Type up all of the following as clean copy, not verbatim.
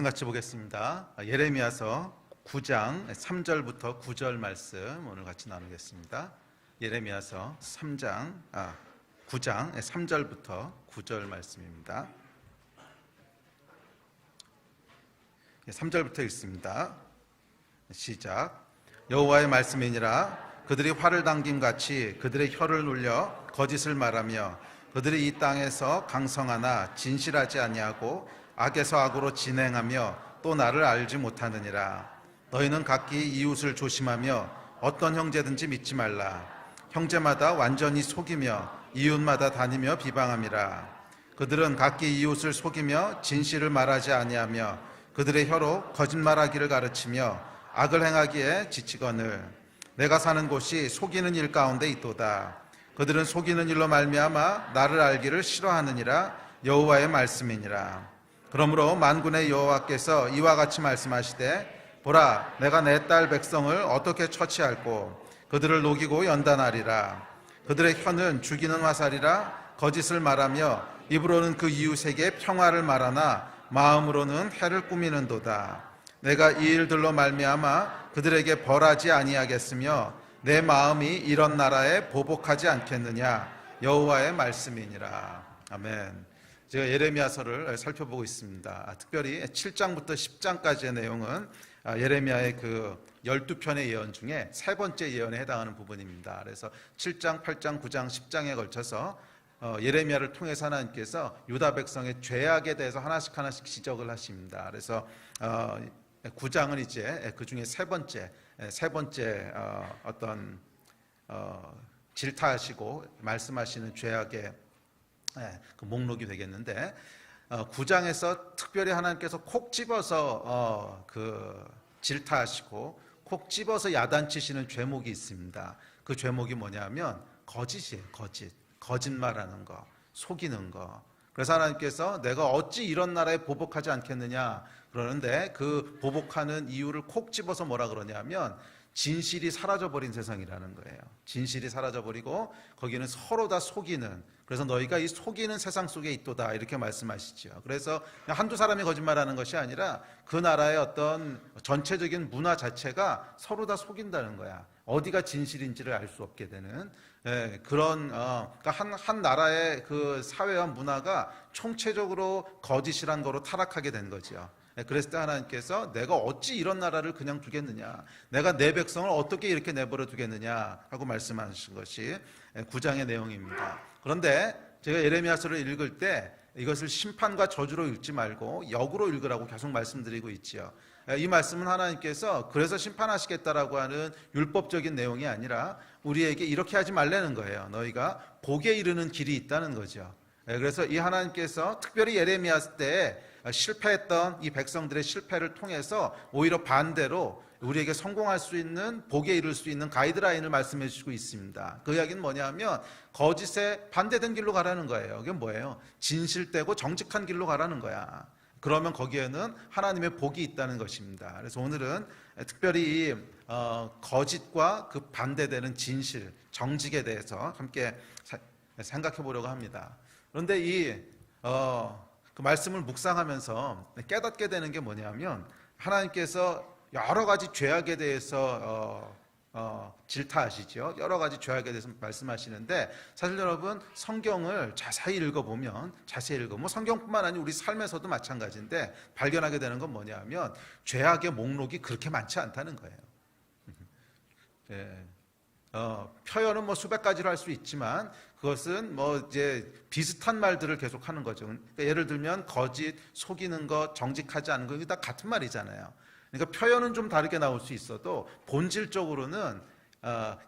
같이 보겠습니다. 예레미야서 9장 3절부터 9절 말씀 오늘 같이 나누겠습니다. 예레미야서 9장 3절부터 9절 말씀입니다. 3절부터 읽습니다. 시작. 여호와의 말씀이니라. 그들이 활을 당김같이 그들의 혀를 눌려 거짓을 말하며 그들이 이 땅에서 강성하나 진실하지 아니하고 악에서 악으로 진행하며 또 나를 알지 못하느니라. 너희는 각기 이웃을 조심하며 어떤 형제든지 믿지 말라. 형제마다 완전히 속이며 이웃마다 다니며 비방함이라. 그들은 각기 이웃을 속이며 진실을 말하지 아니하며 그들의 혀로 거짓말하기를 가르치며 악을 행하기에 지치거늘 내가 사는 곳이 속이는 일 가운데 있도다. 그들은 속이는 일로 말미암아 나를 알기를 싫어하느니라. 여호와의 말씀이니라. 그러므로 만군의 여호와께서 이와 같이 말씀하시되 보라, 내가 내 딸 백성을 어떻게 처치할꼬. 그들을 녹이고 연단하리라. 그들의 혀는 죽이는 화살이라. 거짓을 말하며 입으로는 그 이웃에게 평화를 말하나 마음으로는 해를 꾸미는도다. 내가 이 일들로 말미암아 그들에게 벌하지 아니하겠으며 내 마음이 이런 나라에 보복하지 않겠느냐. 여호와의 말씀이니라. 아멘. 제가 예레미야서를 살펴보고 있습니다. 특별히 7장부터 10장까지의 내용은 예레미야의 그 12편의 예언 중에 세 번째 예언에 해당하는 부분입니다. 그래서 7장, 8장, 9장, 10장에 걸쳐서 예레미야를 통해서 하나님께서 유다 백성의 죄악에 대해서 하나씩 지적을 하십니다. 그래서 9장은 이제 그 중에 세 번째 어떤 질타하시고 말씀하시는 죄악의 그 목록이 되겠는데 9장에서 특별히 하나님께서 콕 집어서 그 질타하시고 콕 집어서 야단치시는 죄목이 있습니다. 그 죄목이 뭐냐면 거짓이에요. 거짓말하는 거, 속이는 거. 그래서 하나님께서 내가 어찌 이런 나라에 보복하지 않겠느냐 그러는데 그 보복하는 이유를 콕 집어서 뭐라 그러냐면 진실이 사라져버린 세상이라는 거예요. 진실이 사라져버리고 거기는 서로 다 속이는, 그래서 너희가 이 속이는 세상 속에 있도다 이렇게 말씀하시죠. 그래서 한두 사람이 거짓말하는 것이 아니라 그 나라의 어떤 전체적인 문화 자체가 서로 다 속인다는 거야. 어디가 진실인지를 알 수 없게 되는 그런 그러니까 한 나라의 그 사회와 문화가 총체적으로 거짓이란 거로 타락하게 된 거죠. 그랬을 때 하나님께서 내가 어찌 이런 나라를 그냥 두겠느냐, 내가 내 백성을 어떻게 이렇게 내버려 두겠느냐 하고 말씀하신 것이 9장의 내용입니다. 그런데 제가 예레미야서를 읽을 때 이것을 심판과 저주로 읽지 말고 역으로 읽으라고 계속 말씀드리고 있지요. 이 말씀은 하나님께서 그래서 심판하시겠다라고 하는 율법적인 내용이 아니라 우리에게 이렇게 하지 말라는 거예요. 너희가 복에 이르는 길이 있다는 거죠. 그래서 이 하나님께서 특별히 예레미야 때 실패했던 이 백성들의 실패를 통해서 오히려 반대로 우리에게 성공할 수 있는, 복에 이를 수 있는 가이드라인을 말씀해 주시고 있습니다. 그 이야기는 뭐냐면 거짓에 반대된 길로 가라는 거예요. 그게 뭐예요? 진실되고 정직한 길로 가라는 거야. 그러면 거기에는 하나님의 복이 있다는 것입니다. 그래서 오늘은 특별히 거짓과 그 반대되는 진실, 정직에 대해서 함께 생각해 보려고 합니다. 그런데 그 말씀을 묵상하면서 깨닫게 되는 게 뭐냐면 하나님께서 여러 가지 죄악에 대해서 질타하시죠. 여러 가지 죄악에 대해서 말씀하시는데 사실 여러분 성경을 자세히 읽어보면 성경뿐만 아니라 우리 삶에서도 마찬가지인데 발견하게 되는 건 뭐냐면 죄악의 목록이 그렇게 많지 않다는 거예요. 표현은 수백 가지로 할 수 있지만 그것은 이제 비슷한 말들을 계속 하는 거죠. 그러니까 예를 들면 거짓, 속이는 것, 정직하지 않은 것, 이게 다 같은 말이잖아요. 그러니까 표현은 좀 다르게 나올 수 있어도 본질적으로는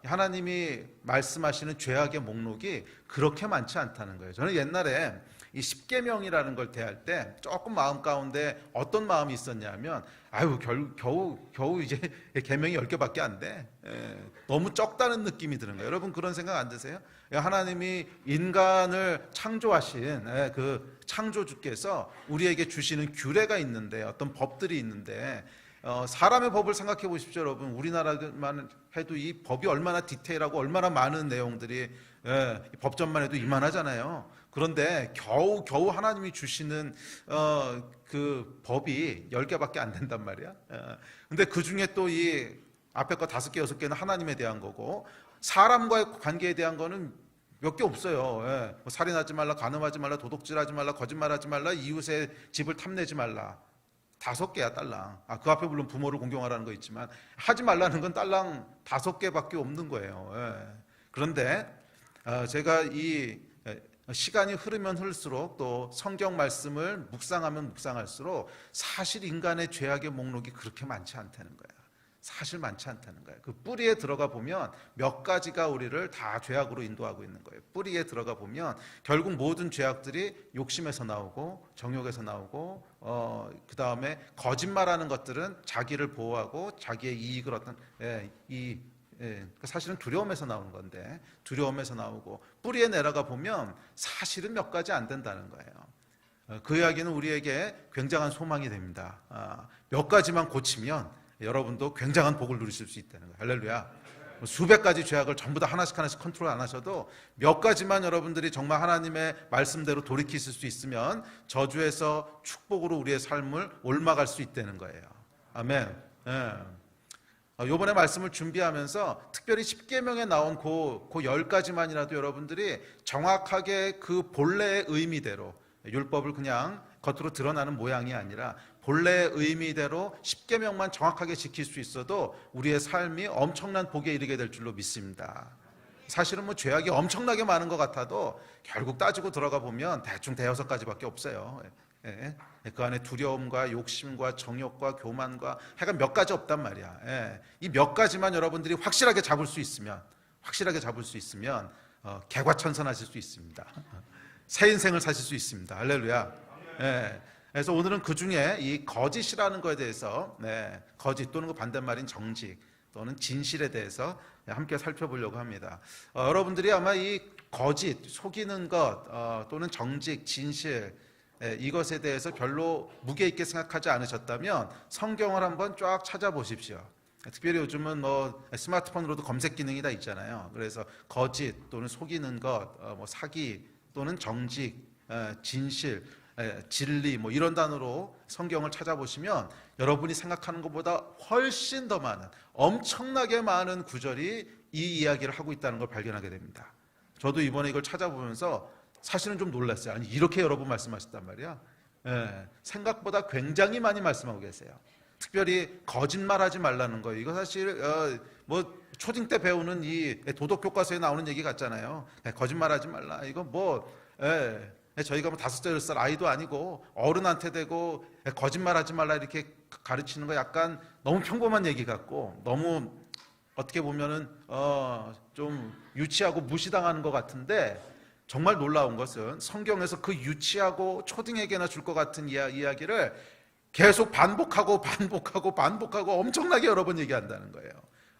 하나님이 말씀하시는 죄악의 목록이 그렇게 많지 않다는 거예요. 저는 옛날에 이 십계명이라는 걸 대할 때 조금 마음 가운데 어떤 마음이 있었냐면 겨우 이제 계명이 10개밖에 안 돼. 너무 적다는 느낌이 드는 거예요. 여러분 그런 생각 안 드세요? 하나님이 인간을 창조하신 그 창조주께서 우리에게 주시는 규례가 있는데, 어떤 법들이 있는데 사람의 법을 생각해 보십시오. 여러분 우리나라만 해도 이 법이 얼마나 디테일하고 얼마나 많은 내용들이 법전만 해도 이만하잖아요. 그런데 겨우 하나님이 주시는 그 법이 10개밖에 안 된단 말이야. 근데 그 중에 또 이 앞에 거 5개, 6개는 하나님에 대한 거고, 사람과의 관계에 대한 거는 몇 개 없어요. 뭐 살인하지 말라, 간음하지 말라, 도둑질하지 말라, 거짓말하지 말라, 이웃의 집을 탐내지 말라. 5개야 딸랑. 그 앞에 물론 부모를 공경하라는 거 있지만 하지 말라는 건 딸랑 5개밖에 없는 거예요. 그런데 제가 이 시간이 흐르면 흐를수록 또 성경 말씀을 묵상하면 묵상할수록 사실 인간의 죄악의 목록이 그렇게 많지 않다는 거예요. 사실 많지 않다는 거예요. 그 뿌리에 들어가 보면 몇 가지가 우리를 다 죄악으로 인도하고 있는 거예요. 뿌리에 들어가 보면 결국 모든 죄악들이 욕심에서 나오고 정욕에서 나오고 그 다음에 거짓말하는 것들은 자기를 보호하고 자기의 이익을 어떤 사실은 두려움에서 나오는 건데, 두려움에서 나오고 뿌리에 내려가 보면 사실은 몇 가지 안 된다는 거예요. 그 이야기는 우리에게 굉장한 소망이 됩니다. 몇 가지만 고치면 여러분도 굉장한 복을 누리실 수 있다는 거예요. 할렐루야. 수백 가지 죄악을 전부 다 하나씩 컨트롤 안 하셔도 몇 가지만 여러분들이 정말 하나님의 말씀대로 돌이키실 수 있으면 저주에서 축복으로 우리의 삶을 옮아갈 수 있다는 거예요. 아멘. 이번에 말씀을 준비하면서 특별히 10계명에 나온 그 10가지만이라도 여러분들이 정확하게 그 본래의 의미대로, 율법을 그냥 겉으로 드러나는 모양이 아니라 본래의 의미대로 10계명만 정확하게 지킬 수 있어도 우리의 삶이 엄청난 복에 이르게 될 줄로 믿습니다. 사실은 뭐 죄악이 엄청나게 많은 것 같아도 결국 따지고 들어가 보면 대충 5가지밖에 없어요. 그 안에 두려움과 욕심과 정욕과 교만과 하여간 몇 가지 없단 말이야. 이 몇 가지만 여러분들이 확실하게 잡을 수 있으면 개과천선하실 수 있습니다. 새 인생을 사실 수 있습니다. 할렐루야. 그래서 오늘은 그 중에 이 거짓이라는 것에 대해서, 거짓 또는 그 반대말인 정직 또는 진실에 대해서 함께 살펴보려고 합니다. 여러분들이 아마 이 거짓, 속이는 것 또는 정직, 진실, 이것에 대해서 별로 무게 있게 생각하지 않으셨다면 성경을 한번 쫙 찾아보십시오. 특별히 요즘은 뭐 스마트폰으로도 검색 기능이 다 있잖아요. 그래서 거짓 또는 속이는 것, 뭐 사기 또는 정직, 진실, 진리 뭐 이런 단어로 성경을 찾아보시면 여러분이 생각하는 것보다 훨씬 더 많은, 엄청나게 많은 구절이 이 이야기를 하고 있다는 걸 발견하게 됩니다. 저도 이번에 이걸 찾아보면서 사실은 좀 놀랐어요. 아니 이렇게 여러 번 말씀하셨단 말이야. 생각보다 굉장히 많이 말씀하고 계세요. 특별히 거짓말하지 말라는 거예요. 이거 사실 뭐 초딩 때 배우는 이 도덕 교과서에 나오는 얘기 같잖아요. 거짓말하지 말라. 이거 뭐 저희가 뭐 5살 10살 아이도 아니고 어른한테 대고 거짓말하지 말라 이렇게 가르치는 거 약간 너무 평범한 얘기 같고 너무 어떻게 보면은 좀 유치하고 무시당하는 것 같은데, 정말 놀라운 것은 성경에서 그 유치하고 초딩에게나 줄 것 같은 이야기를 계속 반복하고 엄청나게 여러 번 얘기한다는 거예요.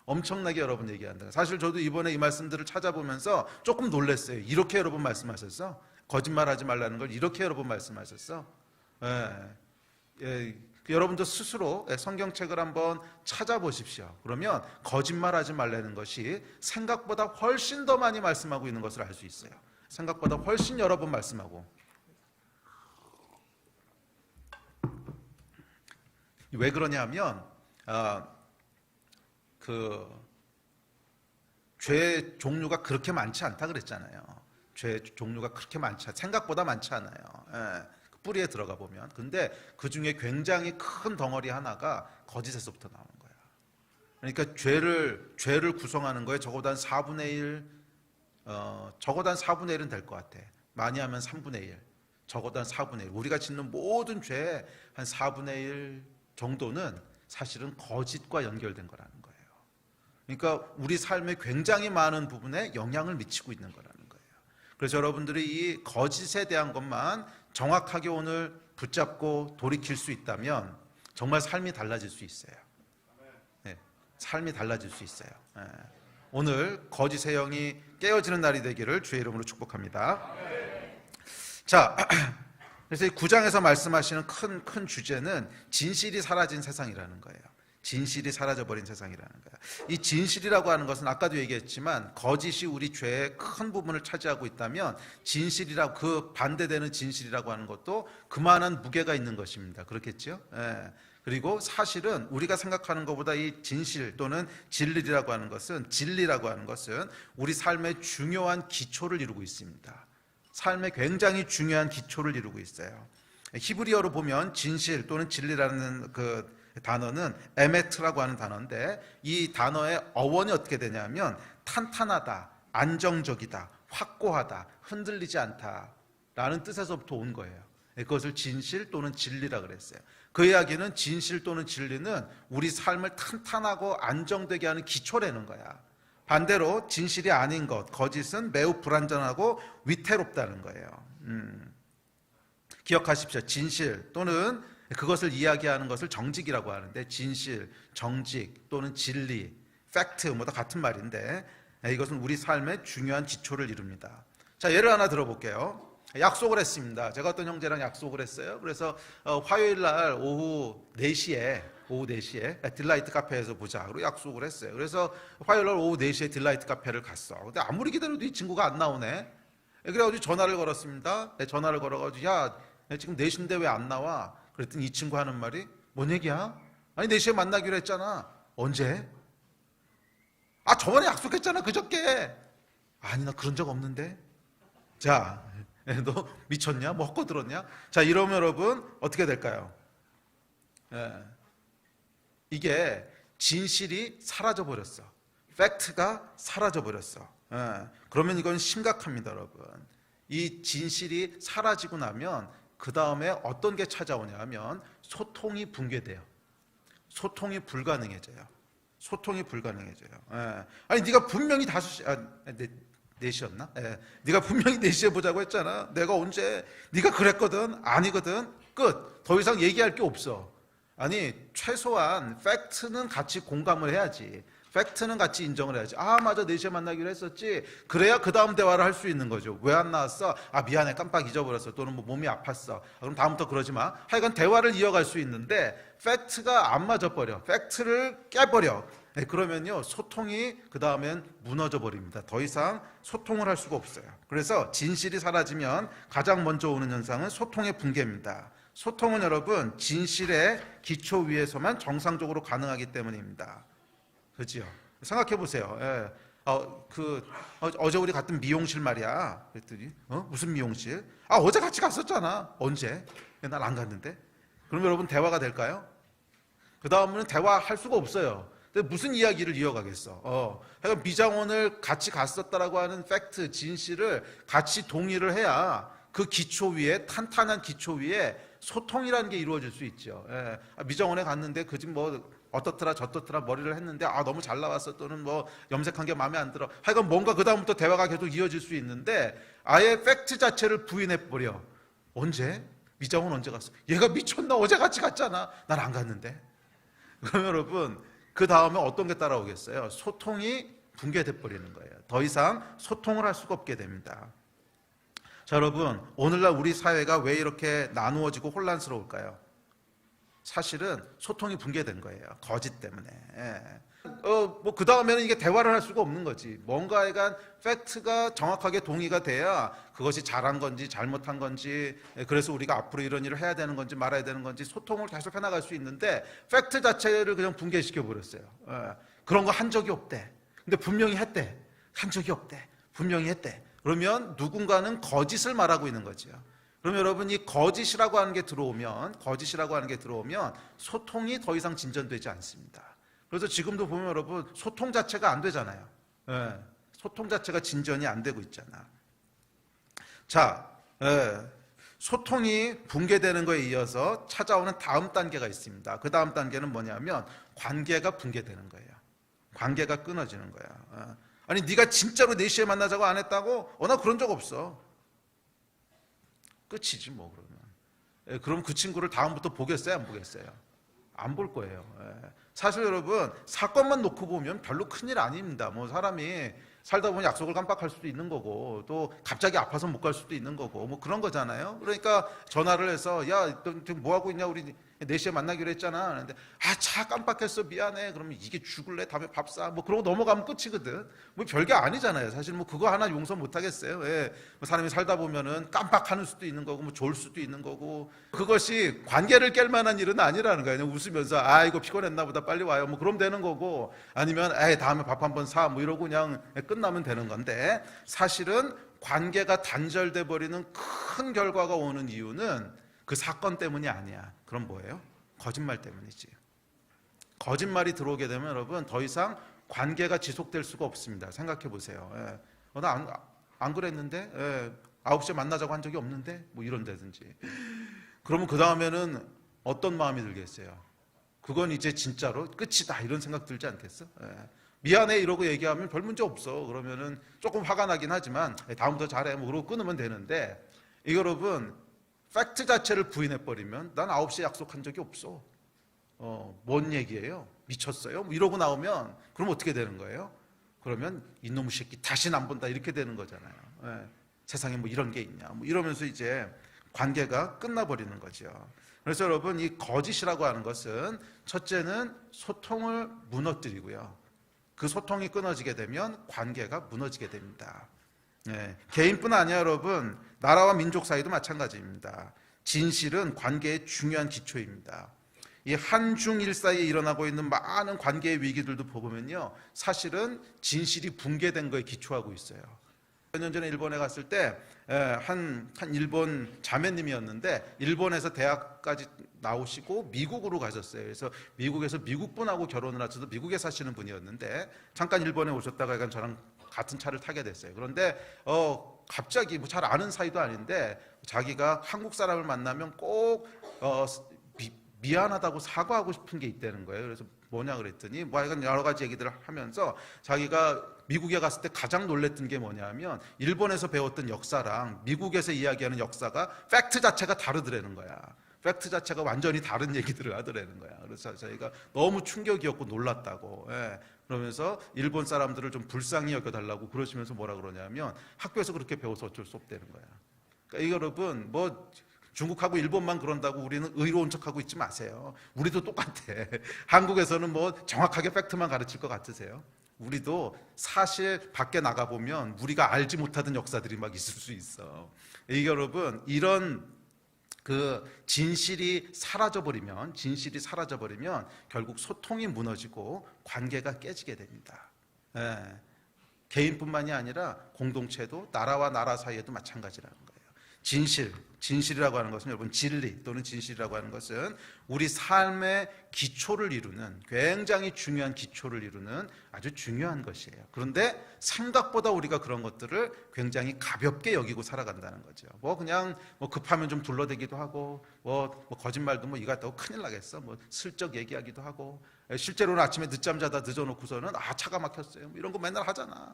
엄청나게 여러 번 얘기한다. 사실 저도 이번에 이 말씀들을 찾아보면서 조금 놀랐어요. 이렇게 여러 번 말씀하셨어? 거짓말하지 말라는 걸 이렇게 여러 번 말씀하셨어? 여러분도 스스로 성경책을 한번 찾아보십시오. 그러면 거짓말하지 말라는 것이 생각보다 훨씬 더 많이 말씀하고 있는 것을 알 수 있어요. 생각보다 훨씬 여러 번 말씀하고. 왜 그러냐면 죄 종류가 그렇게 많지 않다 그랬잖아요. 죄 종류가 그렇게 생각보다 많지 않아요. 뿌리에 들어가 보면. 근데 그 중에 굉장히 큰 덩어리 하나가 거짓에서부터 나오는 거야. 그러니까 죄를 구성하는 거에 적어도 한 4분의 1, 적어도 한 4분의 1은 될 것 같아. 많이 하면 3분의 1, 적어도 한 4분의 1. 우리가 짓는 모든 죄의 한 4분의 1 정도는 사실은 거짓과 연결된 거라는 거예요. 그러니까 우리 삶의 굉장히 많은 부분에 영향을 미치고 있는 거라는 거예요. 그래서 여러분들이 이 거짓에 대한 것만 정확하게 오늘 붙잡고 돌이킬 수 있다면 정말 삶이 달라질 수 있어요. 삶이 달라질 수 있어요. 오늘 거짓의 영이 깨어지는 날이 되기를 주의 이름으로 축복합니다. 자, 그래서 이 9장에서 말씀하시는 큰 주제는 진실이 사라진 세상이라는 거예요. 진실이 사라져버린 세상이라는 거야. 이 진실이라고 하는 것은 아까도 얘기했지만 거짓이 우리 죄의 큰 부분을 차지하고 있다면 진실이라고, 그 반대되는 진실이라고 하는 것도 그만한 무게가 있는 것입니다. 그렇겠죠? 예. 그리고 사실은 우리가 생각하는 것보다 이 진실 또는 진리라고 하는 것은, 진리라고 하는 것은 우리 삶의 중요한 기초를 이루고 있습니다. 삶의 굉장히 중요한 기초를 이루고 있어요. 히브리어로 보면 진실 또는 진리라는 그 단어는 에메트라고 하는 단어인데, 이 단어의 어원이 어떻게 되냐면 탄탄하다, 안정적이다, 확고하다, 흔들리지 않다라는 뜻에서부터 온 거예요. 그것을 진실 또는 진리라 그랬어요. 그 이야기는 진실 또는 진리는 우리 삶을 탄탄하고 안정되게 하는 기초라는 거야. 반대로 진실이 아닌 것, 거짓은 매우 불안정하고 위태롭다는 거예요. 기억하십시오. 진실 또는 그것을 이야기하는 것을 정직이라고 하는데, 진실, 정직 또는 진리, 팩트 뭐 다 같은 말인데, 이것은 우리 삶의 중요한 기초를 이룹니다. 자, 예를 하나 들어볼게요. 약속을 했습니다. 제가 어떤 형제랑 약속을 했어요. 그래서 화요일 날 오후 4시에 딜라이트 카페에서 보자. 그리고 약속을 했어요. 그래서 화요일 날 오후 4시에 딜라이트 카페를 갔어. 근데 아무리 기다려도 이 친구가 안 나오네. 그래가지고 전화를 걸었습니다. 전화를 걸어가지고, 야, 지금 4시인데 왜 안 나와? 그랬더니 이 친구 하는 말이, 뭔 얘기야? 아니 4시에 만나기로 했잖아. 언제? 아, 저번에 약속했잖아, 그저께. 아니, 나 그런 적 없는데. 자, 너 미쳤냐? 뭐 헛거들었냐? 자, 이러면 여러분 어떻게 될까요? 이게 진실이 사라져버렸어. 팩트가 사라져버렸어. 그러면 이건 심각합니다, 여러분. 이 진실이 사라지고 나면 그 다음에 어떤 게 찾아오냐 하면 소통이 붕괴돼요. 소통이 불가능해져요. 소통이 불가능해져요. 아니, 네가 분명히 4시였나? 네가 분명히 4시에 보자고 했잖아. 내가 언제? 네가 그랬거든. 아니거든. 끝. 더 이상 얘기할 게 없어. 아니, 최소한 팩트는 같이 공감을 해야지. 팩트는 같이 인정을 해야지. 아, 맞아, 4시에 만나기로 했었지. 그래야 그 다음 대화를 할 수 있는 거죠. 왜 안 나왔어? 아, 미안해, 깜빡 잊어버렸어. 또는 뭐 몸이 아팠어. 그럼 다음부터 그러지 마. 하여간 대화를 이어갈 수 있는데 팩트가 안 맞아버려. 팩트를 깨버려. 그러면요, 소통이 그 다음엔 무너져 버립니다. 더 이상 소통을 할 수가 없어요. 그래서 진실이 사라지면 가장 먼저 오는 현상은 소통의 붕괴입니다. 소통은 여러분 진실의 기초 위에서만 정상적으로 가능하기 때문입니다. 그렇지요? 생각해 보세요. 어제 우리 갔던 미용실 말이야. 그랬더니 무슨 미용실? 아, 어제 같이 갔었잖아. 언제? 난 안 갔는데. 그럼 여러분 대화가 될까요? 그 다음은 대화할 수가 없어요. 근데 무슨 이야기를 이어가겠어? 그러니까 미장원을 같이 갔었다라고 하는 팩트, 진실을 같이 동의를 해야 그 기초 위에, 탄탄한 기초 위에 소통이라는 게 이루어질 수 있죠. 미장원에 갔는데 그 집 뭐 어떻더라 저떻더라 머리를 했는데 너무 잘 나왔어, 또는 뭐 염색한 게 마음에 안 들어. 하여간 뭔가 그 다음부터 대화가 계속 이어질 수 있는데 아예 팩트 자체를 부인해버려. 언제? 미장원 언제 갔어? 얘가 미쳤나? 어제 같이 갔잖아. 난 안 갔는데. 그러면 여러분 그 다음에 어떤 게 따라오겠어요? 소통이 붕괴돼 버리는 거예요. 더 이상 소통을 할 수가 없게 됩니다. 자, 여러분, 오늘날 우리 사회가 왜 이렇게 나누어지고 혼란스러울까요? 사실은 소통이 붕괴된 거예요. 거짓 때문에. 뭐 그 다음에는 이게 대화를 할 수가 없는 거지. 뭔가에 간 팩트가 정확하게 동의가 돼야 그것이 잘한 건지 잘못한 건지, 그래서 우리가 앞으로 이런 일을 해야 되는 건지 말아야 되는 건지 소통을 계속 해나갈 수 있는데 팩트 자체를 그냥 붕괴시켜 버렸어요. 그런 거 한 적이 없대. 근데 분명히 했대. 한 적이 없대. 분명히 했대. 그러면 누군가는 거짓을 말하고 있는 거죠. 그럼 여러분 이 거짓이라고 하는 게 들어오면 소통이 더 이상 진전되지 않습니다. 그래서 지금도 보면 여러분 소통 자체가 안 되잖아요. 소통 자체가 진전이 안 되고 있잖아. 자, 소통이 붕괴되는 거에 이어서 찾아오는 다음 단계가 있습니다. 그 다음 단계는 뭐냐면 관계가 붕괴되는 거예요. 관계가 끊어지는 거야. 아니 네가 진짜로 4시에 만나자고 안 했다고? 나 그런 적 없어. 끝이지 뭐. 그러면 그럼 그 친구를 다음부터 보겠어요, 안 보겠어요? 안 볼 거예요. 사실 여러분 사건만 놓고 보면 별로 큰일 아닙니다. 뭐 사람이 살다 보면 약속을 깜빡할 수도 있는 거고 또 갑자기 아파서 못 갈 수도 있는 거고 뭐 그런 거잖아요. 그러니까 전화를 해서 야, 너 지금 뭐 하고 있냐? 우리 4시에 만나기로 했잖아. 그런데 차 깜빡했어. 미안해. 그러면 이게 죽을래? 다음에 밥 사. 뭐 그러고 넘어가면 끝이거든. 뭐 별게 아니잖아요. 사실 뭐 그거 하나 용서 못 하겠어요. 예. 뭐 사람이 살다 보면은 깜빡하는 수도 있는 거고 뭐 졸 수도 있는 거고 그것이 관계를 깰 만한 일은 아니라는 거예요. 그냥 웃으면서 이거 피곤했나 보다 빨리 와요. 뭐 그럼 되는 거고 아니면 다음에 밥 한번 사. 뭐 이러고 그냥 끝나면 되는 건데 사실은 관계가 단절돼 버리는 큰 결과가 오는 이유는 그 사건 때문이 아니야. 그럼 뭐예요? 거짓말 때문이지. 거짓말이 들어오게 되면 여러분 더 이상 관계가 지속될 수가 없습니다. 생각해 보세요. 나 안 그랬는데 9시에 만나자고 한 적이 없는데 뭐 이런다든지. 그러면 그 다음에는 어떤 마음이 들겠어요? 그건 이제 진짜로 끝이다 이런 생각 들지 않겠어? 미안해 이러고 얘기하면 별 문제 없어. 그러면은 조금 화가 나긴 하지만 다음부터 잘해 뭐 그러고 끊으면 되는데 이 여러분 팩트 자체를 부인해버리면 난 9시에 약속한 적이 없어. 뭔 얘기예요? 미쳤어요? 뭐 이러고 나오면 그럼 어떻게 되는 거예요? 그러면 이놈의 새끼 다시는 안 본다 이렇게 되는 거잖아요. 세상에 뭐 이런 게 있냐 뭐 이러면서 이제 관계가 끝나버리는 거죠. 그래서 여러분 이 거짓이라고 하는 것은 첫째는 소통을 무너뜨리고요. 그 소통이 끊어지게 되면 관계가 무너지게 됩니다. 개인뿐 아니라 여러분 나라와 민족 사이도 마찬가지입니다. 진실은 관계의 중요한 기초입니다. 이 한중일 사이에 일어나고 있는 많은 관계의 위기들도 보면요 사실은 진실이 붕괴된 거에 기초하고 있어요. 몇 년 전에 일본에 갔을 때 한 일본 자매님이었는데 일본에서 대학까지 나오시고 미국으로 가셨어요. 그래서 미국에서 미국 분하고 결혼을 하셔서 미국에 사시는 분이었는데 잠깐 일본에 오셨다가 약간 저랑 같은 차를 타게 됐어요. 그런데 갑자기 뭐 잘 아는 사이도 아닌데 자기가 한국 사람을 만나면 꼭 미안하다고 사과하고 싶은 게 있다는 거예요. 그래서 뭐냐 그랬더니 뭐 하여간 여러 가지 얘기들을 하면서 자기가 미국에 갔을 때 가장 놀랬던 게 뭐냐면 일본에서 배웠던 역사랑 미국에서 이야기하는 역사가 팩트 자체가 다르더라는 거야. 팩트 자체가 완전히 다른 얘기들을 하더라는 거야. 그래서 저희가 너무 충격이었고 놀랐다고. 그러면서 일본 사람들을 좀 불쌍히 여겨달라고 그러시면서 뭐라 그러냐면 학교에서 그렇게 배워서 어쩔 수 없다는 거야. 그러니까 여러분 뭐 중국하고 일본만 그런다고 우리는 의로운 척하고 있지 마세요. 우리도 똑같아. 한국에서는 뭐 정확하게 팩트만 가르칠 것 같으세요? 우리도 사실 밖에 나가보면 우리가 알지 못하던 역사들이 막 있을 수 있어. 여러분 이런 그 진실이 사라져버리면 결국 소통이 무너지고 관계가 깨지게 됩니다. 개인뿐만이 아니라 공동체도 나라와 나라 사이에도 마찬가지라는 거예요. 진실이라고 하는 것은 여러분 진리 또는 진실이라고 하는 것은 우리 삶의 기초를 이루는 굉장히 중요한 기초를 이루는 아주 중요한 것이에요. 그런데 생각보다 우리가 그런 것들을 굉장히 가볍게 여기고 살아간다는 거죠. 뭐 그냥 뭐 급하면 좀 둘러대기도 하고 뭐 거짓말도 뭐 이거 같다고 큰일 나겠어. 뭐 슬쩍 얘기하기도 하고 실제로는 아침에 늦잠 자다 늦어놓고서는 차가 막혔어요. 뭐 이런 거 맨날 하잖아.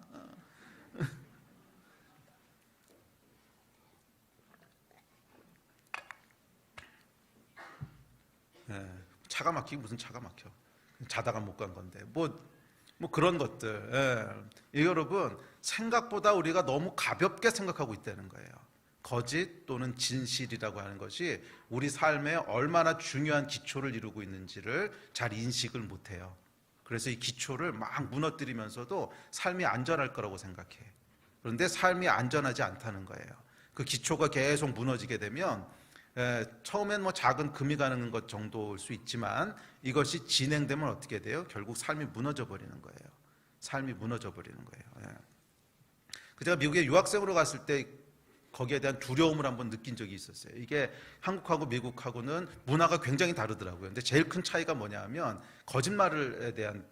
차가 막히기 무슨 차가 막혀. 자다가 못 간 건데. 뭐 그런 것들. 여러분, 생각보다 우리가 너무 가볍게 생각하고 있다는 거예요. 거짓 또는 진실이라고 하는 것이 우리 삶에 얼마나 중요한 기초를 이루고 있는지를 잘 인식을 못해요. 그래서 이 기초를 막 무너뜨리면서도 삶이 안전할 거라고 생각해. 그런데 삶이 안전하지 않다는 거예요. 그 기초가 계속 무너지게 되면 처음엔 뭐 작은 금이 가는 것 정도일 수 있지만 이것이 진행되면 어떻게 돼요? 결국 삶이 무너져 버리는 거예요. 삶이 무너져 버리는 거예요. 제가 미국에 유학생으로 갔을 때 거기에 대한 두려움을 한번 느낀 적이 있었어요. 이게 한국하고 미국하고는 문화가 굉장히 다르더라고요. 근데 제일 큰 차이가 뭐냐 하면 거짓말에 대한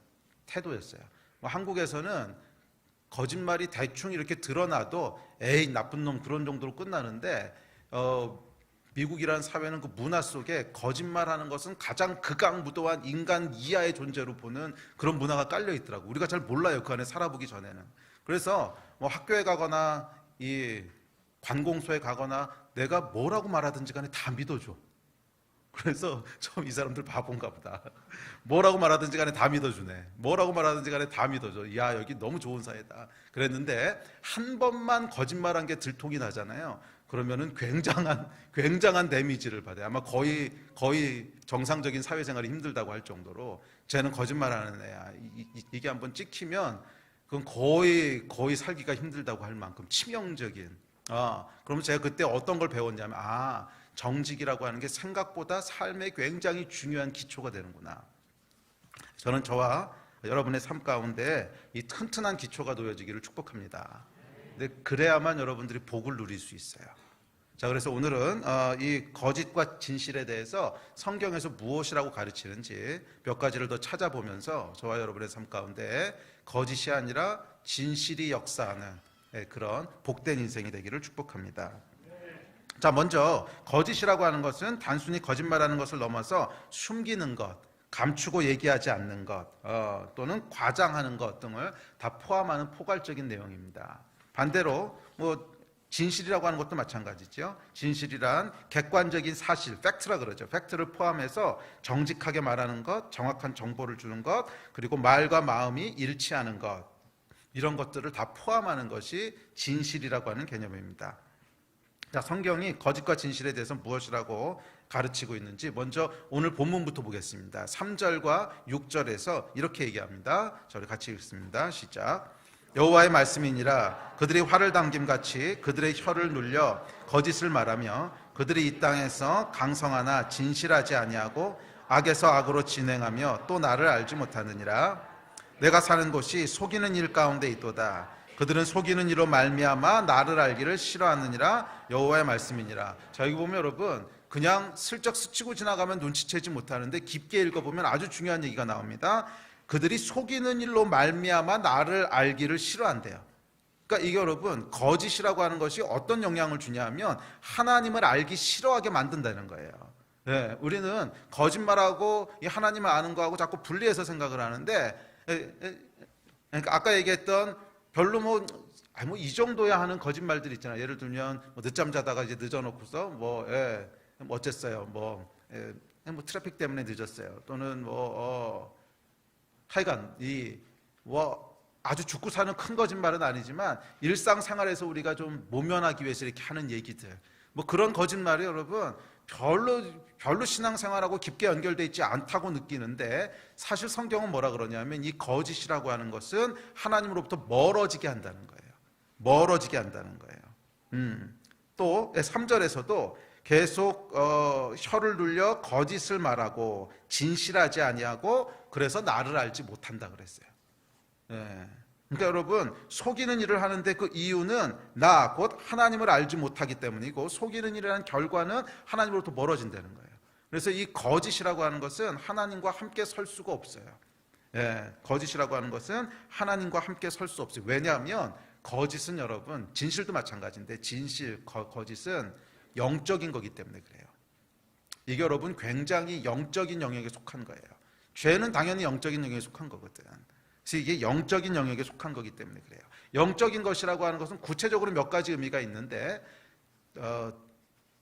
태도였어요. 한국에서는 거짓말이 대충 이렇게 드러나도 에이 나쁜 놈 그런 정도로 끝나는데 미국이라는 사회는 그 문화 속에 거짓말하는 것은 가장 극악무도한 인간 이하의 존재로 보는 그런 문화가 깔려 있더라고. 우리가 잘 몰라요. 그 안에 살아보기 전에는. 그래서 뭐 학교에 가거나 이 관공서에 가거나 내가 뭐라고 말하든지 간에 다 믿어줘. 그래서 좀 이 사람들 바본가 보다. 뭐라고 말하든지 간에 다 믿어주네. 뭐라고 말하든지 간에 다 믿어줘. 야, 여기 너무 좋은 사회다. 그랬는데 한 번만 거짓말한 게 들통이 나잖아요. 그러면은 굉장한 데미지를 받아요. 아마 거의 정상적인 사회생활이 힘들다고 할 정도로 쟤는 거짓말하는 애야. 이게 한번 찍히면 그건 거의 살기가 힘들다고 할 만큼 치명적인. 그러면 제가 그때 어떤 걸 배웠냐면 정직이라고 하는 게 생각보다 삶에 굉장히 중요한 기초가 되는구나. 저는 저와 여러분의 삶 가운데 이 튼튼한 기초가 놓여지기를 축복합니다. 근데 그래야만 여러분들이 복을 누릴 수 있어요. 자, 그래서 오늘은 이 거짓과 진실에 대해서 성경에서 무엇이라고 가르치는지 몇 가지를 더 찾아보면서 저와 여러분의 삶 가운데 거짓이 아니라 진실이 역사하는 그런 복된 인생이 되기를 축복합니다. 자, 먼저 거짓이라고 하는 것은 단순히 거짓말하는 것을 넘어서 숨기는 것, 감추고 얘기하지 않는 것, 또는 과장하는 것 등을 다 포함하는 포괄적인 내용입니다. 반대로 진실이라고 하는 것도 마찬가지죠. 진실이란 객관적인 사실, 팩트라 그러죠. 팩트를 포함해서 정직하게 말하는 것, 정확한 정보를 주는 것, 그리고 말과 마음이 일치하는 것, 이런 것들을 다 포함하는 것이 진실이라고 하는 개념입니다. 자, 성경이 거짓과 진실에 대해서 무엇이라고 가르치고 있는지 먼저 오늘 본문부터 보겠습니다. 3절과 6절에서 이렇게 얘기합니다. 저를 같이 읽습니다. 시작. 여호와의 말씀이니라. 그들이 활을 당김같이 그들의 혀를 눌려 거짓을 말하며 그들이 이 땅에서 강성하나 진실하지 아니하고 악에서 악으로 진행하며 또 나를 알지 못하느니라. 내가 사는 곳이 속이는 일 가운데 있도다. 그들은 속이는 이로 말미암아 나를 알기를 싫어하느니라. 여호와의 말씀이니라. 자, 여기 보면 여러분 그냥 슬쩍 스치고 지나가면 눈치채지 못하는데 깊게 읽어보면 아주 중요한 얘기가 나옵니다. 그들이 속이는 일로 말미암아 나를 알기를 싫어한대요. 그러니까 이게 여러분 거짓이라고 하는 것이 어떤 영향을 주냐면 하나님을 알기 싫어하게 만든다는 거예요. 네, 우리는 거짓말하고 이 하나님을 아는 거하고 자꾸 분리해서 생각을 하는데, 그러니까 아까 얘기했던 별로 이 정도야 하는 거짓말들 있잖아요. 예를 들면 늦잠 자다가 이제 늦어놓고서 어쨌어요. 트래픽 때문에 늦었어요. 또는 하여간 아주 죽고 사는 큰 거짓말은 아니지만 일상생활에서 우리가 좀 모면하기 위해서 이렇게 하는 얘기들, 그런 거짓말이 여러분 별로 신앙생활하고 깊게 연결되어 있지 않다고 느끼는데 사실 성경은 뭐라 그러냐면 이 거짓이라고 하는 것은 하나님으로부터 멀어지게 한다는 거예요. 멀어지게 한다는 거예요. 또 3절에서도 계속 혀를 눌려 거짓을 말하고 진실하지 아니하고 그래서 나를 알지 못한다 그랬어요. 그러니까 여러분 속이는 일을 하는데 그 이유는 나 곧 하나님을 알지 못하기 때문이고 속이는 일이라는 결과는 하나님으로부터 멀어진다는 거예요. 그래서 이 거짓이라고 하는 것은 하나님과 함께 설 수가 없어요. 거짓이라고 하는 것은 하나님과 함께 설 수 없어요. 왜냐하면 거짓은 여러분 진실도 마찬가지인데 거짓은 영적인 거기 때문에 그래요. 이게 여러분 굉장히 영적인 영역에 속한 거예요. 죄는 당연히 영적인 영역에 속한 거거든. 그래서 이게 영적인 영역에 속한 거기 때문에 그래요. 영적인 것이라고 하는 것은 구체적으로 몇 가지 의미가 있는데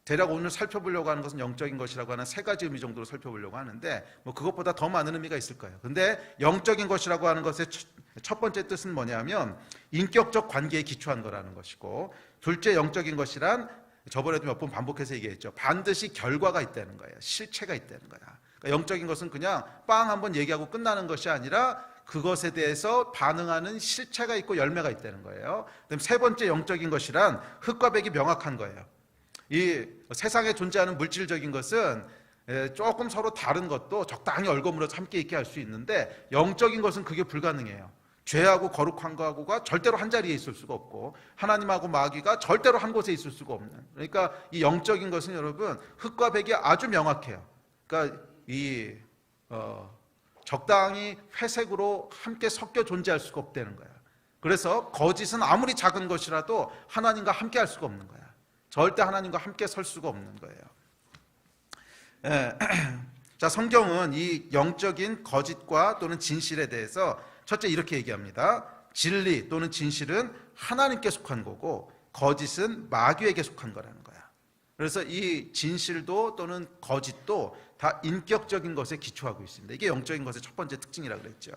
대략 오늘 살펴보려고 하는 것은 영적인 것이라고 하는 3가지 의미 정도로 살펴보려고 하는데 그것보다 더 많은 의미가 있을 거예요. 근데 영적인 것이라고 하는 것의 첫 번째 뜻은 뭐냐면 인격적 관계에 기초한 거라는 것이고, 둘째 영적인 것이란 저번에도 몇 번 반복해서 얘기했죠. 반드시 결과가 있다는 거예요. 실체가 있다는 거야. 그러니까 영적인 것은 그냥 빵 한번 얘기하고 끝나는 것이 아니라 그것에 대해서 반응하는 실체가 있고 열매가 있다는 거예요. 그다음 3번째 영적인 것이란 흙과 백이 명확한 거예요. 이 세상에 존재하는 물질적인 것은 조금 서로 다른 것도 적당히 얼거물어서 함께 있게 할 수 있는데 영적인 것은 그게 불가능해요. 죄하고 거룩한 거하고가 절대로 한 자리에 있을 수가 없고 하나님하고 마귀가 절대로 한 곳에 있을 수가 없는, 그러니까 이 영적인 것은 여러분 흙과 백이 아주 명확해요. 그러니까 적당히 회색으로 함께 섞여 존재할 수가 없다는 거야. 그래서 거짓은 아무리 작은 것이라도 하나님과 함께 할 수가 없는 거야. 절대 하나님과 함께 설 수가 없는 거예요. 자, 성경은 이 영적인 거짓과 또는 진실에 대해서 첫째 이렇게 얘기합니다. 진리 또는 진실은 하나님께 속한 거고 거짓은 마귀에게 속한 거라는 거야. 그래서 이 진실도 또는 거짓도 다 인격적인 것에 기초하고 있습니다. 이게 영적인 것의 첫 번째 특징이라고 그랬죠.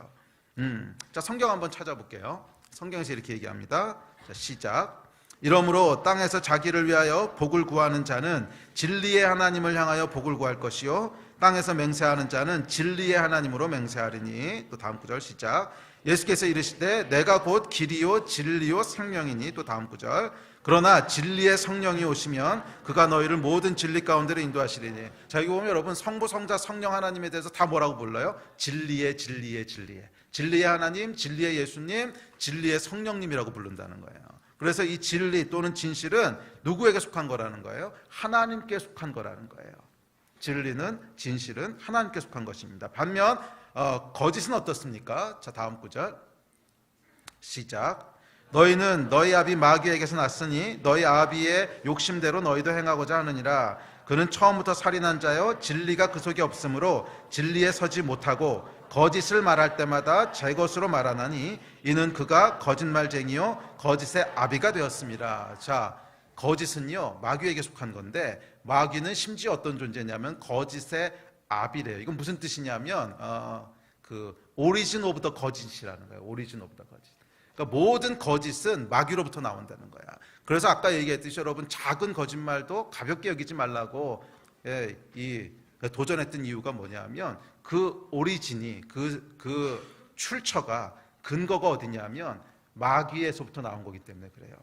자, 성경 한번 찾아볼게요. 성경에서 이렇게 얘기합니다. 자, 시작. 이러므로 땅에서 자기를 위하여 복을 구하는 자는 진리의 하나님을 향하여 복을 구할 것이요 땅에서 맹세하는 자는 진리의 하나님으로 맹세하리니. 또 다음 구절 시작. 예수께서 이르시되 내가 곧 길이요 진리요 생명이니. 또 다음 구절. 그러나 진리의 성령이 오시면 그가 너희를 모든 진리 가운데로 인도하시리니. 자, 여기 보면 여러분 성부 성자 성령 하나님에 대해서 다 뭐라고 불러요? 진리의 진리의 하나님, 진리의 예수님, 진리의 성령님이라고 부른다는 거예요. 그래서 이 진리 또는 진실은 누구에게 속한 거라는 거예요? 하나님께 속한 거라는 거예요. 진리는 진실은 하나님께 속한 것입니다. 반면 거짓은 어떻습니까? 자, 다음 구절 시작. 너희는 너희 아비 마귀에게서 났으니 너희 아비의 욕심대로 너희도 행하고자 하느니라. 그는 처음부터 살인한 자요 진리가 그 속에 없으므로 진리에 서지 못하고 거짓을 말할 때마다 제 것으로 말하나니 이는 그가 거짓말쟁이요 거짓의 아비가 되었습니다. 자, 거짓은요 마귀에게 속한 건데 마귀는 심지어 어떤 존재냐면 거짓의 아비래요. 이건 무슨 뜻이냐면 그 오리진 오브 더 거짓이라는 거예요. 오리진 오브 더 거짓. 그러니까 모든 거짓은 마귀로부터 나온다는 거야. 그래서 아까 얘기했듯이 여러분 작은 거짓말도 가볍게 여기지 말라고 도전했던 이유가 뭐냐면 그 오리진이 그 출처가 근거가 어디냐면 마귀에서부터 나온 거기 때문에 그래요.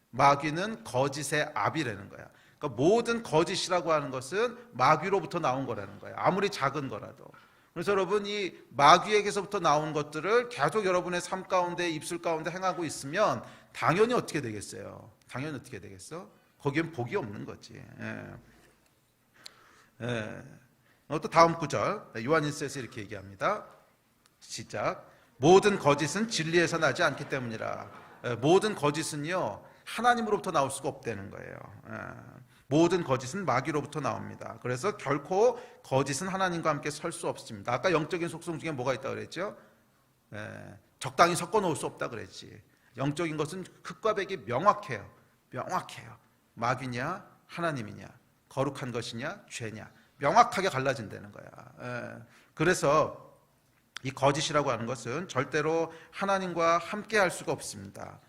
마귀는 거짓의 아비라는 거야. 그러니까 모든 거짓이라고 하는 것은 마귀로부터 나온 거라는 거야. 아무리 작은 거라도. 그래서 여러분 이 마귀에게서부터 나온 것들을 계속 여러분의 삶 가운데 입술 가운데 행하고 있으면 당연히 어떻게 되겠어요? 당연히 어떻게 되겠어? 거기엔 복이 없는 거지. 또 다음 구절 요한일서에서 이렇게 얘기합니다. 시작. 모든 거짓은 진리에서 나지 않기 때문이라. 모든 거짓은요 하나님으로부터 나올 수가 없다는 거예요. 모든 거짓은 마귀로부터 나옵니다. 그래서 결코 거짓은 하나님과 함께 설 수 없습니다. 아까 영적인 속성 중에 뭐가 있다고 그랬죠? 적당히 섞어 놓을 수 없다 그랬지. 영적인 것은 흑과 백이 명확해요. 마귀냐 하나님이냐, 거룩한 것이냐 죄냐, 명확하게 갈라진다는 거야. 그래서 이 거짓이라고 하는 것은 절대로 하나님과 함께 할 수가 없습니다.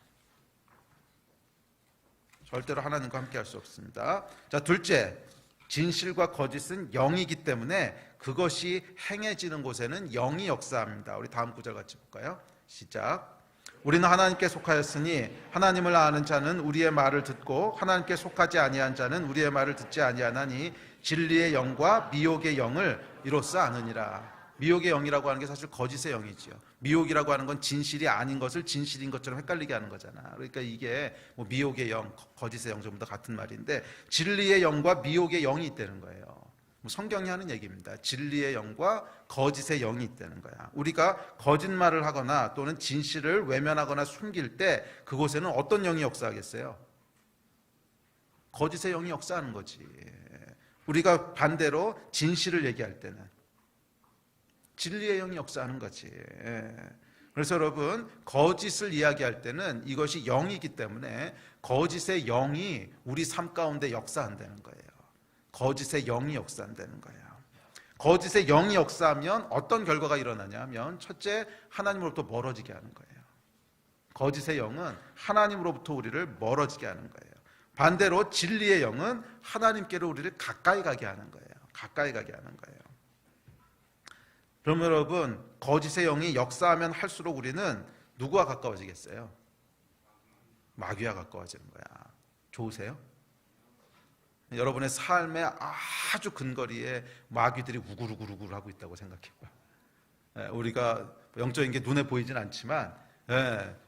절대로 하나님과 함께 할 수 없습니다. 자, 둘째, 진실과 거짓은 영이기 때문에 그것이 행해지는 곳에는 영이 역사합니다. 우리 다음 구절 같이 볼까요? 시작. 우리는 하나님께 속하였으니 하나님을 아는 자는 우리의 말을 듣고 하나님께 속하지 아니한 자는 우리의 말을 듣지 아니하나니 진리의 영과 미혹의 영을 이로써 아느니라. 미혹의 영이라고 하는 게 사실 거짓의 영이지요. 미혹이라고 하는 건 진실이 아닌 것을 진실인 것처럼 헷갈리게 하는 거잖아. 그러니까 이게 뭐 미혹의 영, 거짓의 영 전부 다 같은 말인데 진리의 영과 미혹의 영이 있다는 거예요. 뭐 성경이 하는 얘기입니다. 진리의 영과 거짓의 영이 있다는 거야. 우리가 거짓말을 하거나 또는 진실을 외면하거나 숨길 때 그곳에는 어떤 영이 역사하겠어요? 거짓의 영이 역사하는 거지. 우리가 반대로 진실을 얘기할 때는 진리의 영이 역사하는 거지. 그래서 여러분 거짓을 이야기할 때는 이것이 영이기 때문에 거짓의 영이 우리 삶 가운데 역사한다는 거예요. 거짓의 영이 역사한다는 거예요. 거짓의 영이 역사하면 어떤 결과가 일어나냐 하면 첫째, 하나님으로부터 멀어지게 하는 거예요. 거짓의 영은 하나님으로부터 우리를 멀어지게 하는 거예요. 반대로 진리의 영은 하나님께로 우리를 가까이 가게 하는 거예요. 가까이 가게 하는 거예요. 그러면 여러분 거짓의 영이 역사하면 할수록 우리는 누구와 가까워지겠어요? 마귀와 가까워지는 거야. 좋으세요? 여러분의 삶의 아주 근거리에 마귀들이 우글우글우글 하고 있다고 생각해봐요. 우리가 영적인 게 눈에 보이진 않지만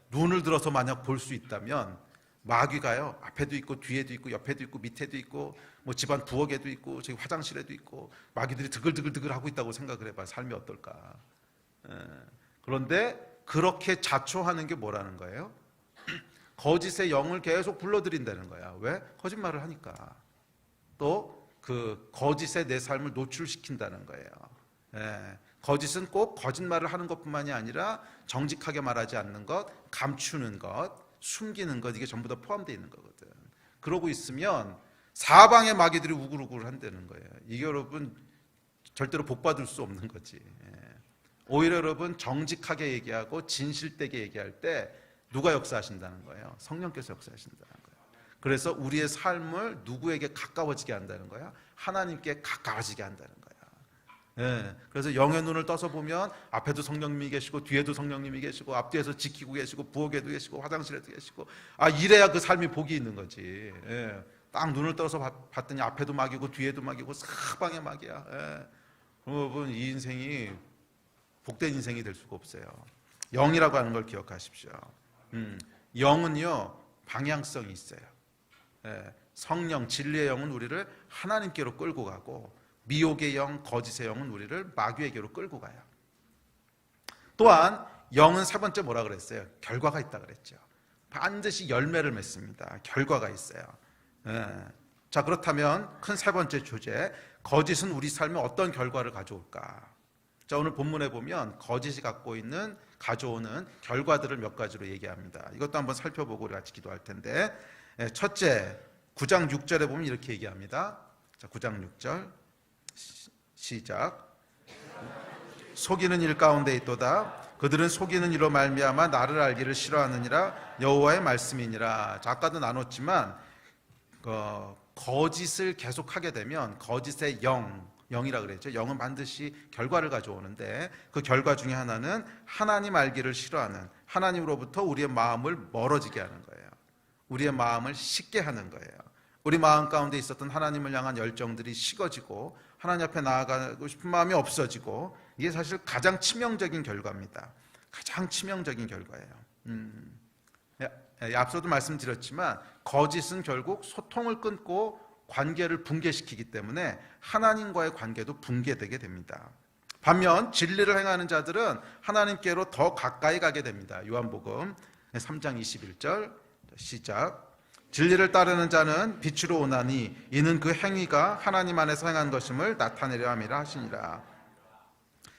눈을 들어서 만약 볼 수 있다면 마귀가요 앞에도 있고 뒤에도 있고 옆에도 있고 밑에도 있고 뭐 집안 부엌에도 있고 저기 화장실에도 있고 마귀들이 드글드글 하고 있다고 생각을 해봐. 삶이 어떨까. 그런데 그렇게 자초하는 게 뭐라는 거예요? 거짓의 영을 계속 불러들인다는 거야. 왜? 거짓말을 하니까. 또 그 거짓에 내 삶을 노출시킨다는 거예요. 거짓은 꼭 거짓말을 하는 것뿐만이 아니라 정직하게 말하지 않는 것, 감추는 것, 숨기는 것, 이게 전부 다 포함되어 있는 거거든. 그러고 있으면 사방의 마귀들이 우글우글 한다는 거예요. 이게 여러분 절대로 복받을 수 없는 거지. 오히려 여러분 정직하게 얘기하고 진실되게 얘기할 때 누가 역사하신다는 거예요? 성령께서 역사하신다는 거예요. 그래서 우리의 삶을 누구에게 가까워지게 한다는 거야? 하나님께 가까워지게 한다는 거야. 그래서 영의 눈을 떠서 보면 앞에도 성령님이 계시고 뒤에도 성령님이 계시고 앞뒤에서 지키고 계시고 부엌에도 계시고 화장실에도 계시고, 이래야 그 삶이 복이 있는 거지. 딱 눈을 떠서 봤더니 앞에도 막이고 뒤에도 막이고 사방에 막이야. 여러분 이 인생이 복된 인생이 될 수가 없어요. 영이라고 하는 걸 기억하십시오. 영은요 방향성이 있어요. 성령 진리의 영은 우리를 하나님께로 끌고 가고, 미혹의 영, 거짓의 영은 우리를 마귀에게로 끌고 가요. 또한 영은 세 번째 뭐라 그랬어요? 결과가 있다 그랬죠. 반드시 열매를 맺습니다. 결과가 있어요. 자, 그렇다면 큰 세 번째 주제, 거짓은 우리 삶에 어떤 결과를 가져올까? 자, 오늘 본문에 보면 거짓이 가져오는 결과들을 몇 가지로 얘기합니다. 이것도 한번 살펴보고 우리 같이 기도할 텐데, 첫째 9장 6절에 보면 이렇게 얘기합니다. 자, 9장 6절 시작. 속이는 일 가운데 있도다. 그들은 속이는 이로 말미암아 나를 알기를 싫어하느니라. 여호와의 말씀이니라. 자, 아까도 나눴지만 거짓을 계속하게 되면 거짓의 영이라 그랬죠. 영은 반드시 결과를 가져오는데, 그 결과 중에 하나는 하나님 알기를 싫어하는, 하나님으로부터 우리의 마음을 멀어지게 하는 거예요. 우리의 마음을 식게 하는 거예요. 우리 마음 가운데 있었던 하나님을 향한 열정들이 식어지고 하나님 앞에 나아가고 싶은 마음이 없어지고, 이게 사실 가장 치명적인 결과입니다. 가장 치명적인 결과예요. 앞서도 말씀드렸지만 거짓은 결국 소통을 끊고 관계를 붕괴시키기 때문에 하나님과의 관계도 붕괴되게 됩니다. 반면 진리를 행하는 자들은 하나님께로 더 가까이 가게 됩니다. 요한복음 3장 21절 시작. 진리를 따르는 자는 빛으로 오나니 이는 그 행위가 하나님 안에서 행한 것임을 나타내려 함이라 하시니라.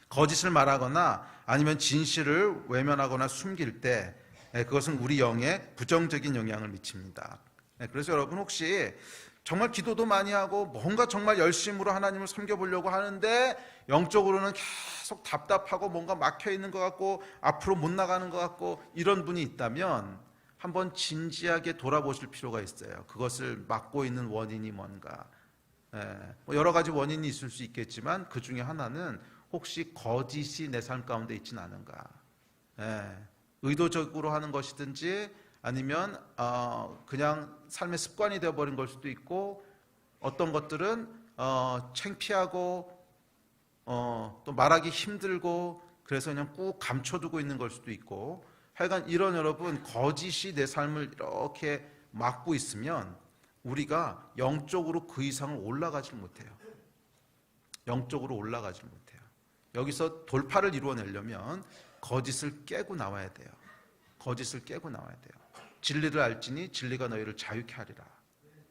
거짓을 말하거나 아니면 진실을 외면하거나 숨길 때 그것은 우리 영에 부정적인 영향을 미칩니다. 그래서 여러분 혹시 정말 기도도 많이 하고 뭔가 정말 열심으로 하나님을 섬겨보려고 하는데 영적으로는 계속 답답하고 뭔가 막혀있는 것 같고 앞으로 못 나가는 것 같고 이런 분이 있다면 한번 진지하게 돌아보실 필요가 있어요. 그것을 막고 있는 원인이 뭔가. 여러 가지 원인이 있을 수 있겠지만 그 중에 하나는 혹시 거짓이 내 삶 가운데 있진 않은가. 의도적으로 하는 것이든지 아니면 그냥 삶의 습관이 되어버린 걸 수도 있고, 어떤 것들은 창피하고 또 말하기 힘들고 그래서 그냥 꾹 감춰두고 있는 걸 수도 있고, 하여간 이런 여러분 거짓이 내 삶을 이렇게 막고 있으면 우리가 영적으로 그 이상을 올라가질 못해요. 영적으로 올라가질 못해요. 여기서 돌파를 이루어내려면 거짓을 깨고 나와야 돼요. 거짓을 깨고 나와야 돼요. 진리를 알지니 진리가 너희를 자유케 하리라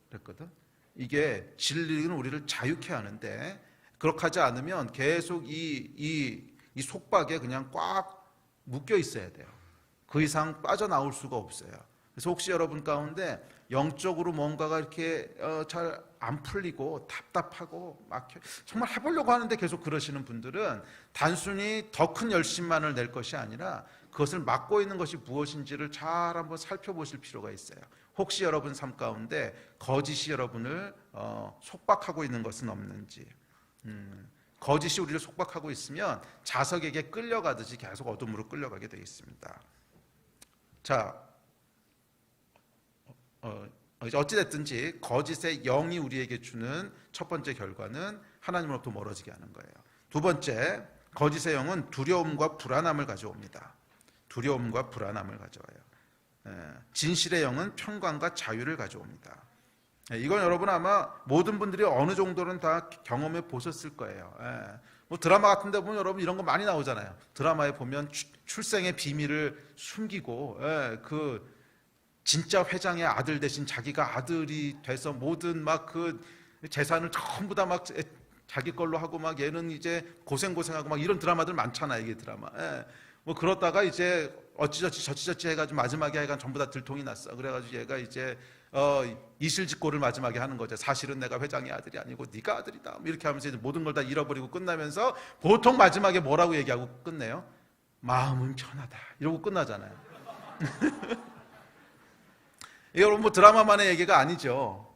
그랬거든. 이게 진리는 우리를 자유케 하는데, 그렇게 하지 않으면 계속 이 속박에 그냥 꽉 묶여 있어야 돼요. 그 이상 빠져나올 수가 없어요. 그래서 혹시 여러분 가운데 영적으로 뭔가가 이렇게 잘 안 풀리고 답답하고 막혀 정말 해보려고 하는데 계속 그러시는 분들은 단순히 더 큰 열심만을 낼 것이 아니라 그것을 막고 있는 것이 무엇인지를 잘 한번 살펴보실 필요가 있어요. 혹시 여러분 삶 가운데 거짓이 여러분을 속박하고 있는 것은 없는지. 거짓이 우리를 속박하고 있으면 자석에게 끌려가듯이 계속 어둠으로 끌려가게 되어 있습니다. 자, 어찌됐든지 거짓의 영이 우리에게 주는 첫 번째 결과는 하나님으로부터 멀어지게 하는 거예요. 두 번째, 거짓의 영은 두려움과 불안함을 가져옵니다. 두려움과 불안함을 가져와요. 진실의 영은 평강과 자유를 가져옵니다. 이건 여러분 아마 모든 분들이 어느 정도는 다 경험해 보셨을 거예요. 뭐 드라마 같은 데 보면 여러분 이런 거 많이 나오잖아요. 드라마에 보면 출생의 비밀을 숨기고 그 진짜 회장의 아들 대신 자기가 아들이 돼서 모든 막 그 재산을 전부 다 막 자기 걸로 하고 막 얘는 이제 고생하고 막 이런 드라마들 많잖아요. 이게 드라마. 뭐 그러다가 이제 어찌저찌 해가지고 마지막에 하여간 전부 다 들통이 났어. 그래가지고 얘가 이제 이실직고를 마지막에 하는 거죠. 사실은 내가 회장의 아들이 아니고 네가 아들이다. 이렇게 하면서 이제 모든 걸 다 잃어버리고 끝나면서 보통 마지막에 뭐라고 얘기하고 끝내요? 마음은 편하다. 이러고 끝나잖아요. 이게 여러분 뭐 드라마만의 얘기가 아니죠.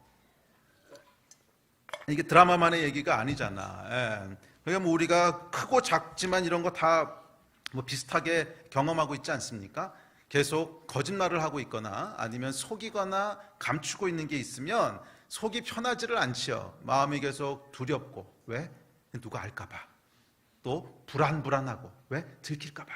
이게 드라마만의 얘기가 아니잖아. 예. 그러니까 뭐 우리가 크고 작지만 이런 거 다 뭐 비슷하게 경험하고 있지 않습니까? 계속 거짓말을 하고 있거나 아니면 속이거나 감추고 있는 게 있으면 속이 편하지를 않지요. 마음이 계속 두렵고, 왜? 누가 알까봐. 또 불안하고, 왜? 들킬까봐.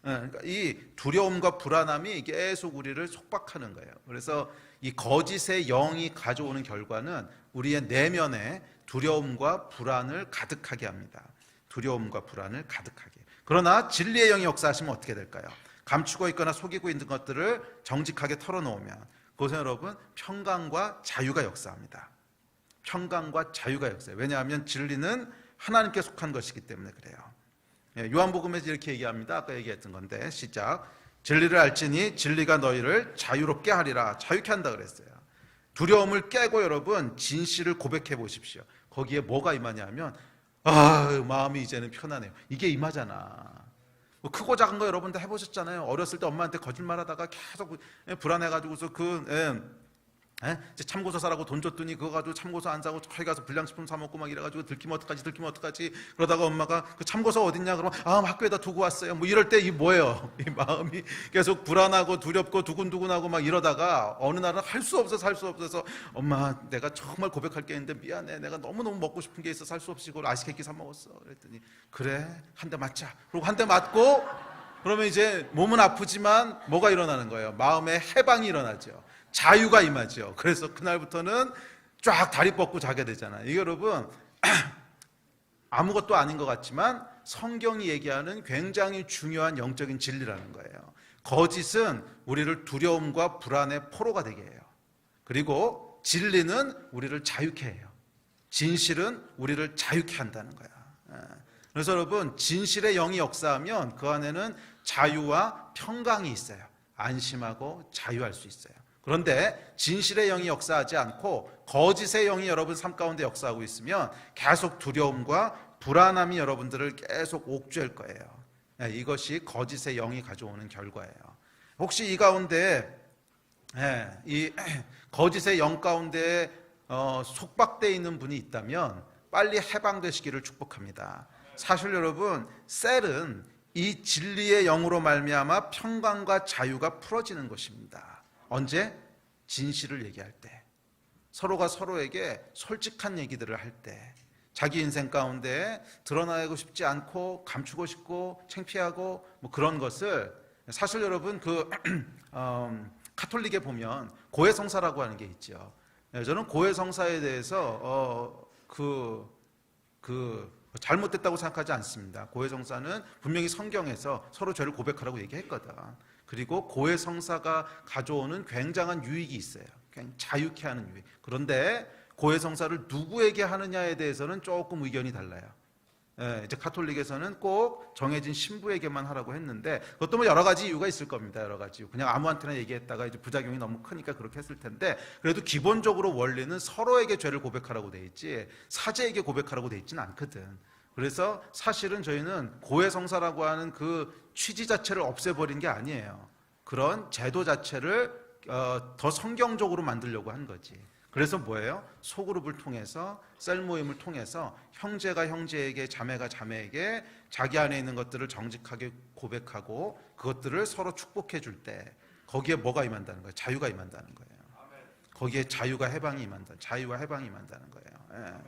그러니까 이 두려움과 불안함이 계속 우리를 속박하는 거예요. 그래서 이 거짓의 영이 가져오는 결과는 우리의 내면에 두려움과 불안을 가득하게 합니다. 두려움과 불안을 가득하게. 그러나 진리의 영이 역사하시면 어떻게 될까요? 감추고 있거나 속이고 있는 것들을 정직하게 털어놓으면 그것은 여러분 평강과 자유가 역사합니다. 평강과 자유가 역사해요. 왜냐하면 진리는 하나님께 속한 것이기 때문에 그래요. 요한복음에서 이렇게 얘기합니다. 아까 얘기했던 건데 시작. 진리를 알지니 진리가 너희를 자유롭게 하리라. 자유케 한다 그랬어요. 두려움을 깨고 여러분 진실을 고백해 보십시오. 거기에 뭐가 임하냐면 마음이 이제는 편하네요. 이게 임하잖아. 뭐 크고 작은 거 여러분 다 해보셨잖아요. 어렸을 때 엄마한테 거짓말하다가 계속 불안해가지고서 이제 참고서 사라고 돈 줬더니 그거 가지고 참고서 안 사고 저기 가서 불량식품 사 먹고 막 이래가지고 들키면 어떡하지 그러다가 엄마가 그 참고서 어딨냐 그러면 학교에다 두고 왔어요. 뭐 이럴 때 이 뭐예요? 이 마음이 계속 불안하고 두렵고 두근두근하고 막 이러다가 어느 날은 할 수 없어서 엄마 내가 정말 고백할 게 있는데 미안해. 내가 너무너무 먹고 싶은 게 있어서 할 수 없이 그걸 아시케이크 사 먹었어. 그랬더니 그래 한 대 맞자. 그리고 한 대 맞고 그러면 이제 몸은 아프지만 뭐가 일어나는 거예요? 마음의 해방이 일어나죠. 자유가 임하죠. 그래서 그날부터는 쫙 다리 뻗고 자게 되잖아요. 이게 여러분 아무것도 아닌 것 같지만 성경이 얘기하는 굉장히 중요한 영적인 진리라는 거예요. 거짓은 우리를 두려움과 불안의 포로가 되게 해요. 그리고 진리는 우리를 자유케 해요. 진실은 우리를 자유케 한다는 거야. 그래서 여러분 진실의 영이 역사하면 그 안에는 자유와 평강이 있어요. 안심하고 자유할 수 있어요. 그런데 진실의 영이 역사하지 않고 거짓의 영이 여러분 삶 가운데 역사하고 있으면 계속 두려움과 불안함이 여러분들을 계속 옥죄할 거예요. 이것이 거짓의 영이 가져오는 결과예요. 혹시 이 가운데 이 거짓의 영 가운데 속박되어 있는 분이 있다면 빨리 해방되시기를 축복합니다. 사실 여러분 셀은 이 진리의 영으로 말미암아 평강과 자유가 풀어지는 것입니다. 언제? 진실을 얘기할 때, 서로가 서로에게 솔직한 얘기들을 할 때, 자기 인생 가운데 드러나고 싶지 않고 감추고 싶고 창피하고 뭐 그런 것을 사실 여러분 가톨릭에 보면 고해성사라고 하는 게 있죠. 저는 고해성사에 대해서 잘못됐다고 생각하지 않습니다. 고해성사는 분명히 성경에서 서로 죄를 고백하라고 얘기했거든. 그리고 고해성사가 가져오는 굉장한 유익이 있어요. 그냥 자유케 하는 유익. 그런데 고해성사를 누구에게 하느냐에 대해서는 조금 의견이 달라요. 이제 가톨릭에서는 꼭 정해진 신부에게만 하라고 했는데 그것도 뭐 여러 가지 이유가 있을 겁니다. 여러 가지. 그냥 아무한테나 얘기했다가 이제 부작용이 너무 크니까 그렇게 했을 텐데 그래도 기본적으로 원리는 서로에게 죄를 고백하라고 돼 있지 사제에게 고백하라고 돼 있지는 않거든. 그래서 사실은 저희는 고해성사라고 하는 그 취지 자체를 없애버린 게 아니에요. 그런 제도 자체를 더 성경적으로 만들려고 한 거지. 그래서 뭐예요? 소그룹을 통해서 셀 모임을 통해서 형제가 형제에게 자매가 자매에게 자기 안에 있는 것들을 정직하게 고백하고 그것들을 서로 축복해 줄 때 거기에 뭐가 임한다는 거예요? 자유가 임한다는 거예요. 거기에 자유와 해방이 임한다는 거예요.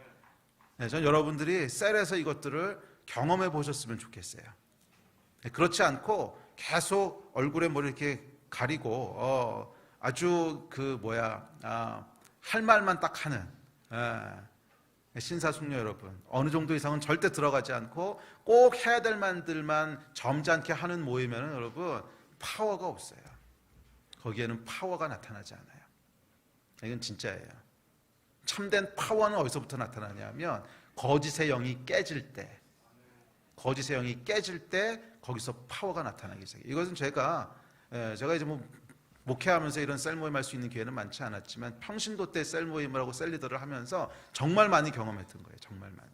저는 여러분들이 셀에서 이것들을 경험해 보셨으면 좋겠어요. 그렇지 않고 계속 얼굴에 뭐 이렇게 가리고 아주 할 말만 딱 하는 신사숙녀 여러분, 어느 정도 이상은 절대 들어가지 않고 꼭 해야 될 말들만 점잖게 하는 모임에는 여러분 파워가 없어요. 거기에는 파워가 나타나지 않아요. 이건 진짜예요. 참된 파워는 어디서부터 나타나냐면 거짓의 영이 깨질 때 거기서 파워가 나타나기 시작해요. 이것은 제가 이제 뭐 목회하면서 이런 셀 모임 할 수 있는 기회는 많지 않았지만 평신도 때 셀 모임을 하고 셀 리더를 하면서 정말 많이 경험했던 거예요. 정말 많이.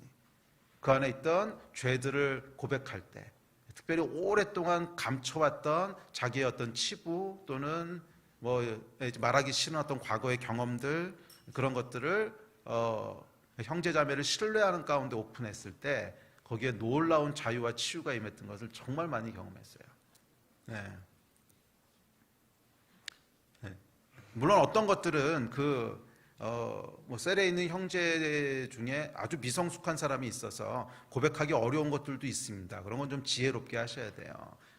그 안에 있던 죄들을 고백할 때, 특별히 오랫동안 감춰왔던 자기의 어떤 치부 또는 뭐 말하기 싫은 어떤 과거의 경험들, 그런 것들을 형제자매를 신뢰하는 가운데 오픈했을 때 거기에 놀라운 자유와 치유가 임했던 것을 정말 많이 경험했어요. 네. 네. 물론 어떤 것들은 뭐 셀에 있는 형제 중에 아주 미성숙한 사람이 있어서 고백하기 어려운 것들도 있습니다. 그런 건 좀 지혜롭게 하셔야 돼요.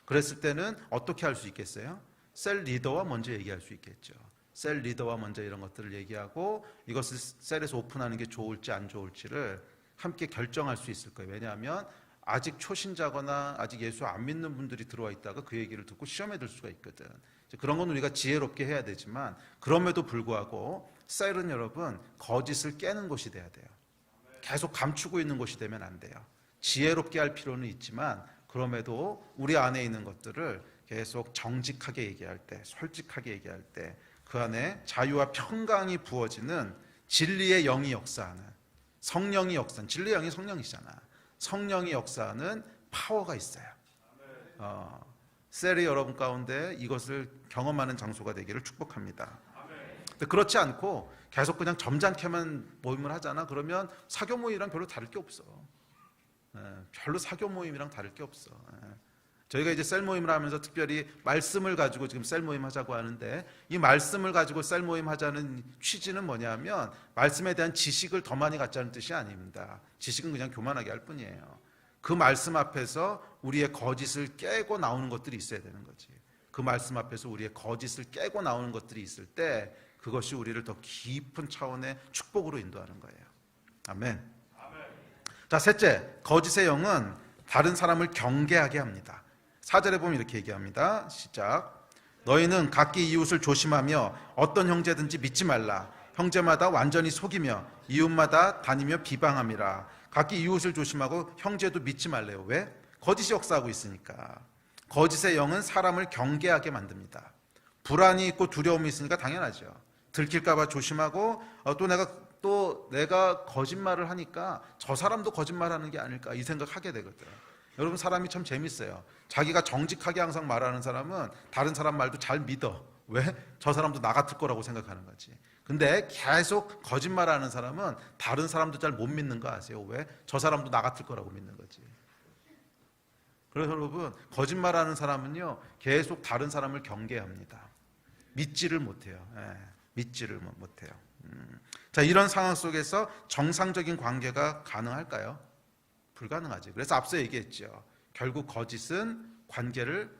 그랬을 때는 어떻게 할 수 있겠어요? 셀 리더와 먼저 얘기할 수 있겠죠. 셀 리더와 먼저 이런 것들을 얘기하고 이것을 셀에서 오픈하는 게 좋을지 안 좋을지를 함께 결정할 수 있을 거예요. 왜냐하면 아직 초신자거나 아직 예수 안 믿는 분들이 들어와 있다가 그 얘기를 듣고 시험에 들 수가 있거든. 그런 건 우리가 지혜롭게 해야 되지만 그럼에도 불구하고 셀은 여러분 거짓을 깨는 곳이 돼야 돼요. 계속 감추고 있는 곳이 되면 안 돼요. 지혜롭게 할 필요는 있지만 그럼에도 우리 안에 있는 것들을 계속 정직하게 얘기할 때, 솔직하게 얘기할 때 그 안에 자유와 평강이 부어지는 진리의 영이 역사하는, 성령이 역사하는, 진리의 영이 성령이잖아. 성령이 역사하는 파워가 있어요. 셀이 여러분 가운데 이것을 경험하는 장소가 되기를 축복합니다. 근데 그렇지 않고 계속 그냥 점잖게만 모임을 하잖아. 그러면 사교 모임이랑 별로 다를 게 없어. 별로 사교 모임이랑 다를 게 없어. 저희가 이제 셀 모임을 하면서 특별히 말씀을 가지고 지금 셀 모임 하자고 하는데, 이 말씀을 가지고 셀 모임 하자는 취지는 뭐냐면 말씀에 대한 지식을 더 많이 갖자는 뜻이 아닙니다. 지식은 그냥 교만하게 할 뿐이에요. 그 말씀 앞에서 우리의 거짓을 깨고 나오는 것들이 있어야 되는 거지. 그 말씀 앞에서 우리의 거짓을 깨고 나오는 것들이 있을 때 그것이 우리를 더 깊은 차원의 축복으로 인도하는 거예요. 아멘. 자, 셋째, 거짓의 영은 다른 사람을 경계하게 합니다. 4절에 보면 이렇게 얘기합니다. 시작. 너희는 각기 이웃을 조심하며 어떤 형제든지 믿지 말라. 형제마다 완전히 속이며 이웃마다 다니며 비방함이라. 각기 이웃을 조심하고 형제도 믿지 말래요. 왜? 거짓이 역사하고 있으니까. 거짓의 영은 사람을 경계하게 만듭니다. 불안이 있고 두려움이 있으니까 당연하죠. 들킬까 봐 조심하고 또 내가 거짓말을 하니까 저 사람도 거짓말하는 게 아닐까 이 생각하게 되거든. 여러분, 사람이 참 재밌어요. 자기가 정직하게 항상 말하는 사람은 다른 사람 말도 잘 믿어. 왜? 저 사람도 나 같을 거라고 생각하는 거지. 근데 계속 거짓말하는 사람은 다른 사람도 잘 못 믿는 거 아세요? 왜? 저 사람도 나 같을 거라고 믿는 거지. 그래서 여러분, 거짓말하는 사람은요 계속 다른 사람을 경계합니다. 믿지를 못해요. 믿지를 못해요. 자, 이런 상황 속에서 정상적인 관계가 가능할까요? 불가능하지. 그래서 앞서 얘기했죠. 결국 거짓은 관계를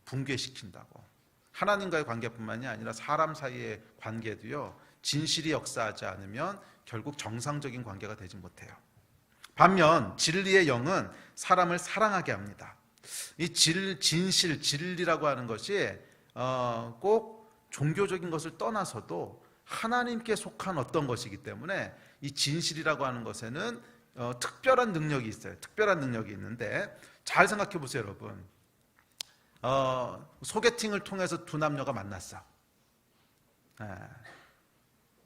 붕괴시킨다고. 하나님과의 관계뿐만이 아니라 사람 사이의 관계도요, 진실이 역사하지 않으면 결국 정상적인 관계가 되지 못해요. 반면 진리의 영은 사람을 사랑하게 합니다. 이 진실, 진리라고 하는 것이 꼭 종교적인 것을 떠나서도 하나님께 속한 어떤 것이기 때문에 이 진실이라고 하는 것에는 특별한 능력이 있어요. 특별한 능력이 있는데 잘 생각해 보세요, 여러분. 소개팅을 통해서 두 남녀가 만났어.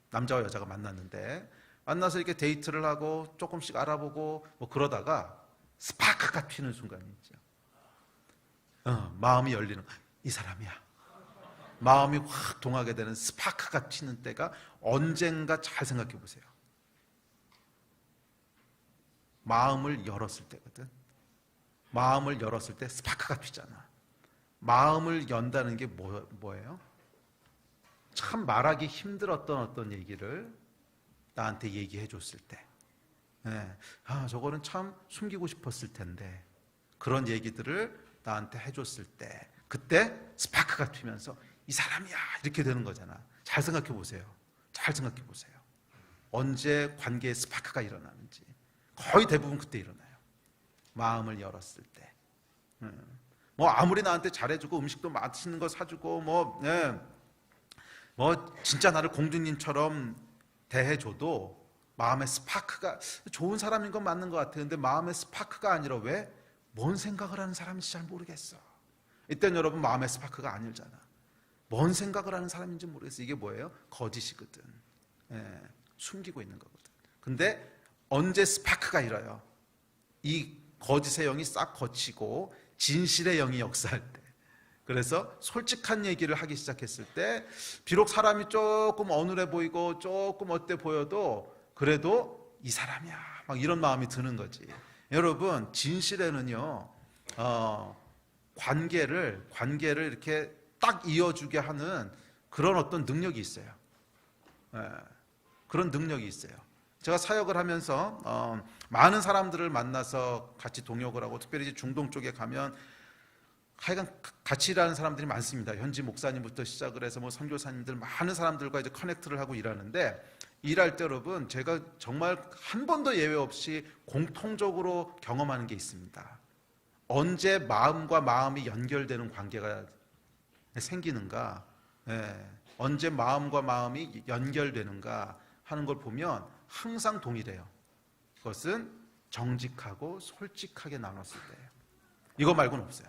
남자와 여자가 만나서 이렇게 데이트를 하고 조금씩 알아보고 뭐 그러다가 스파크가 튀는 순간이 있죠. 마음이 열리는, 이 사람이야. 마음이 확 동하게 되는 스파크가 튀는 때가 언젠가 잘 생각해 보세요. 마음을 열었을 때거든. 마음을 열었을 때 스파크가 튀잖아. 마음을 연다는 게 뭐예요? 참 말하기 힘들었던 어떤 얘기를 나한테 얘기해 줬을 때, 저거는 참 숨기고 싶었을 텐데 그런 얘기들을 나한테 해줬을 때, 그때 스파크가 튀면서 이 사람이야 이렇게 되는 거잖아. 잘 생각해 보세요. 잘 생각해 보세요. 언제 관계에 스파크가 일어나는지. 거의 대부분 그때 일어나요. 마음을 열었을 때. 뭐 아무리 나한테 잘해주고 음식도 맛있는 거 사주고 뭐 진짜 나를 공주님처럼 대해줘도 마음의 스파크가, 좋은 사람인 건 맞는 것 같아. 근데 마음의 스파크가 아니라 왜? 뭔 생각을 하는 사람인지 잘 모르겠어. 이때는 여러분 마음의 스파크가 아니잖아. 뭔 생각을 하는 사람인지 모르겠어요. 이게 뭐예요? 거짓이거든. 숨기고 있는 거거든. 근데 언제 스파크가 일어요? 이 거짓의 영이 싹 거치고 진실의 영이 역사할 때. 그래서 솔직한 얘기를 하기 시작했을 때 비록 사람이 조금 어눌해 보이고 조금 어때 보여도 그래도 이 사람이야 막 이런 마음이 드는 거지. 여러분, 진실에는요 관계를 이렇게 딱 이어주게 하는 그런 어떤 능력이 있어요. 그런 능력이 있어요. 제가 사역을 하면서 많은 사람들을 만나서 같이 동역을 하고, 특별히 중동 쪽에 가면 하여간 같이 일하는 사람들이 많습니다. 현지 목사님부터 시작을 해서 뭐 선교사님들 많은 사람들과 이제 커넥트를 하고 일하는데, 일할 때 여러분 제가 정말 한 번도 예외 없이 공통적으로 경험하는 게 있습니다. 언제 마음과 마음이 연결되는 관계가 생기는가, 언제 마음과 마음이 연결되는가 하는 걸 보면 항상 동일해요. 그것은 정직하고 솔직하게 나눴을 때예요. 이거 말고는 없어요.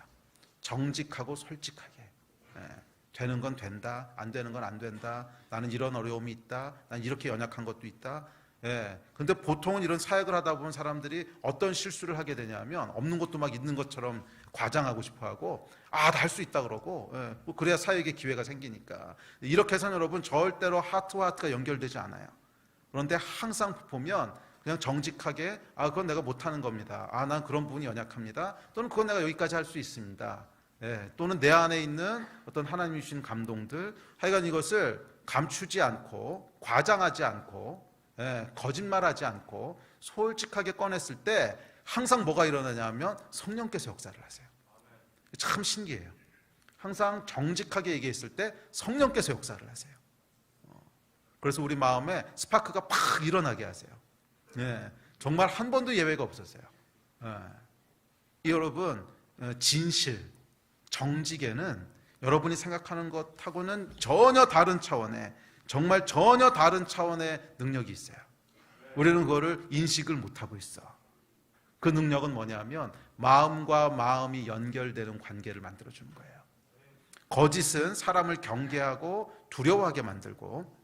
정직하고 솔직하게. 되는 건 된다, 안 되는 건 안 된다, 나는 이런 어려움이 있다, 난 이렇게 연약한 것도 있다. 근데 보통은 이런 사역을 하다 보면 사람들이 어떤 실수를 하게 되냐면 없는 것도 막 있는 것처럼 과장하고 싶어 하고, 나 할 수 있다 그러고, 뭐 그래야 사역의 기회가 생기니까. 이렇게 해서는 여러분 절대로 하트와 하트가 연결되지 않아요. 그런데 항상 보면 그냥 정직하게, 그건 내가 못하는 겁니다, 난 그런 부분이 연약합니다, 또는 그건 내가 여기까지 할 수 있습니다, 또는 내 안에 있는 어떤 하나님이 주신 감동들, 하여간 이것을 감추지 않고 과장하지 않고 거짓말하지 않고 솔직하게 꺼냈을 때 항상 뭐가 일어나냐면 성령께서 역사를 하세요. 참 신기해요. 항상 정직하게 얘기했을 때 성령께서 역사를 하세요. 그래서 우리 마음에 스파크가 팍 일어나게 하세요. 정말 한 번도 예외가 없었어요. 여러분, 진실, 정직에는 여러분이 생각하는 것하고는 전혀 다른 차원의, 정말 전혀 다른 차원의 능력이 있어요. 우리는 그거를 인식을 못하고 있어. 그 능력은 뭐냐면 마음과 마음이 연결되는 관계를 만들어주는 거예요. 거짓은 사람을 경계하고 두려워하게 만들고,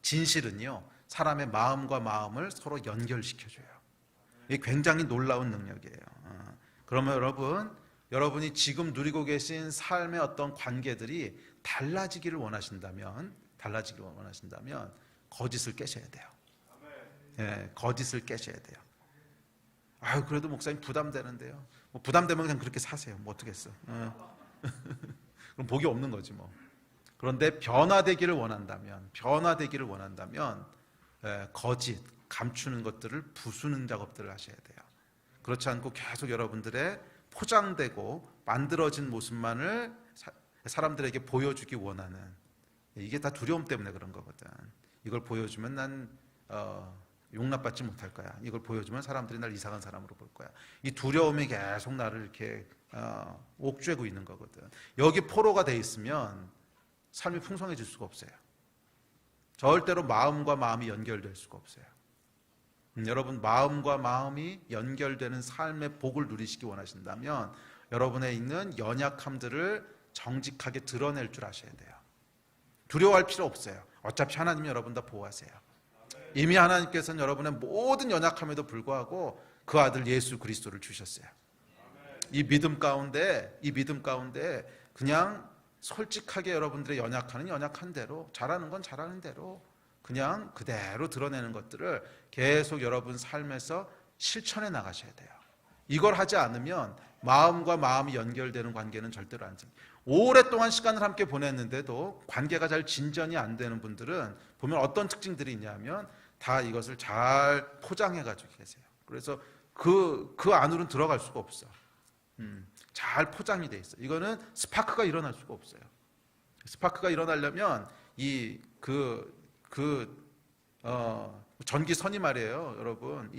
진실은요 사람의 마음과 마음을 서로 연결시켜줘요. 이게 굉장히 놀라운 능력이에요. 그러면 여러분이 지금 누리고 계신 삶의 어떤 관계들이 달라지기를 원하신다면 거짓을 깨셔야 돼요. 거짓을 깨셔야 돼요. 그래도 목사님 부담되는데요. 뭐 부담되면 그냥 그렇게 사세요. 뭐 어떻겠어. 그럼 복이 없는 거지 뭐. 그런데 변화되기를 원한다면 거짓, 감추는 것들을 부수는 작업들을 하셔야 돼요. 그렇지 않고 계속 여러분들의 포장되고 만들어진 모습만을 사람들에게 보여주기 원하는, 이게 다 두려움 때문에 그런 거거든. 이걸 보여주면 난 용납받지 못할 거야. 이걸 보여주면 사람들이 날 이상한 사람으로 볼 거야. 이 두려움이 계속 나를 이렇게 옥죄고 있는 거거든. 여기 포로가 돼 있으면 삶이 풍성해질 수가 없어요. 절대로 마음과 마음이 연결될 수가 없어요. 여러분, 마음과 마음이 연결되는 삶의 복을 누리시기 원하신다면 여러분에 있는 연약함들을 정직하게 드러낼 줄 아셔야 돼요. 두려워할 필요 없어요. 어차피 하나님이 여러분 다 보호하세요. 이미 하나님께서는 여러분의 모든 연약함에도 불구하고 그 아들 예수 그리스도를 주셨어요. 이 믿음 가운데 그냥 솔직하게 여러분들의 연약한 연약한 대로, 잘하는 건 잘하는 대로 그냥 그대로 드러내는 것들을 계속 여러분 삶에서 실천해 나가셔야 돼요. 이걸 하지 않으면 마음과 마음이 연결되는 관계는 절대로 안 생겨요. 오랫동안 시간을 함께 보냈는데도 관계가 잘 진전이 안 되는 분들은 보면 어떤 특징들이 있냐면 다 이것을 잘 포장해 가지고 계세요. 그래서 그 안으로는 들어갈 수가 없어. 잘 포장이 돼 있어. 이거는 스파크가 일어날 수가 없어요. 스파크가 일어나려면 전기선이 말이에요, 여러분.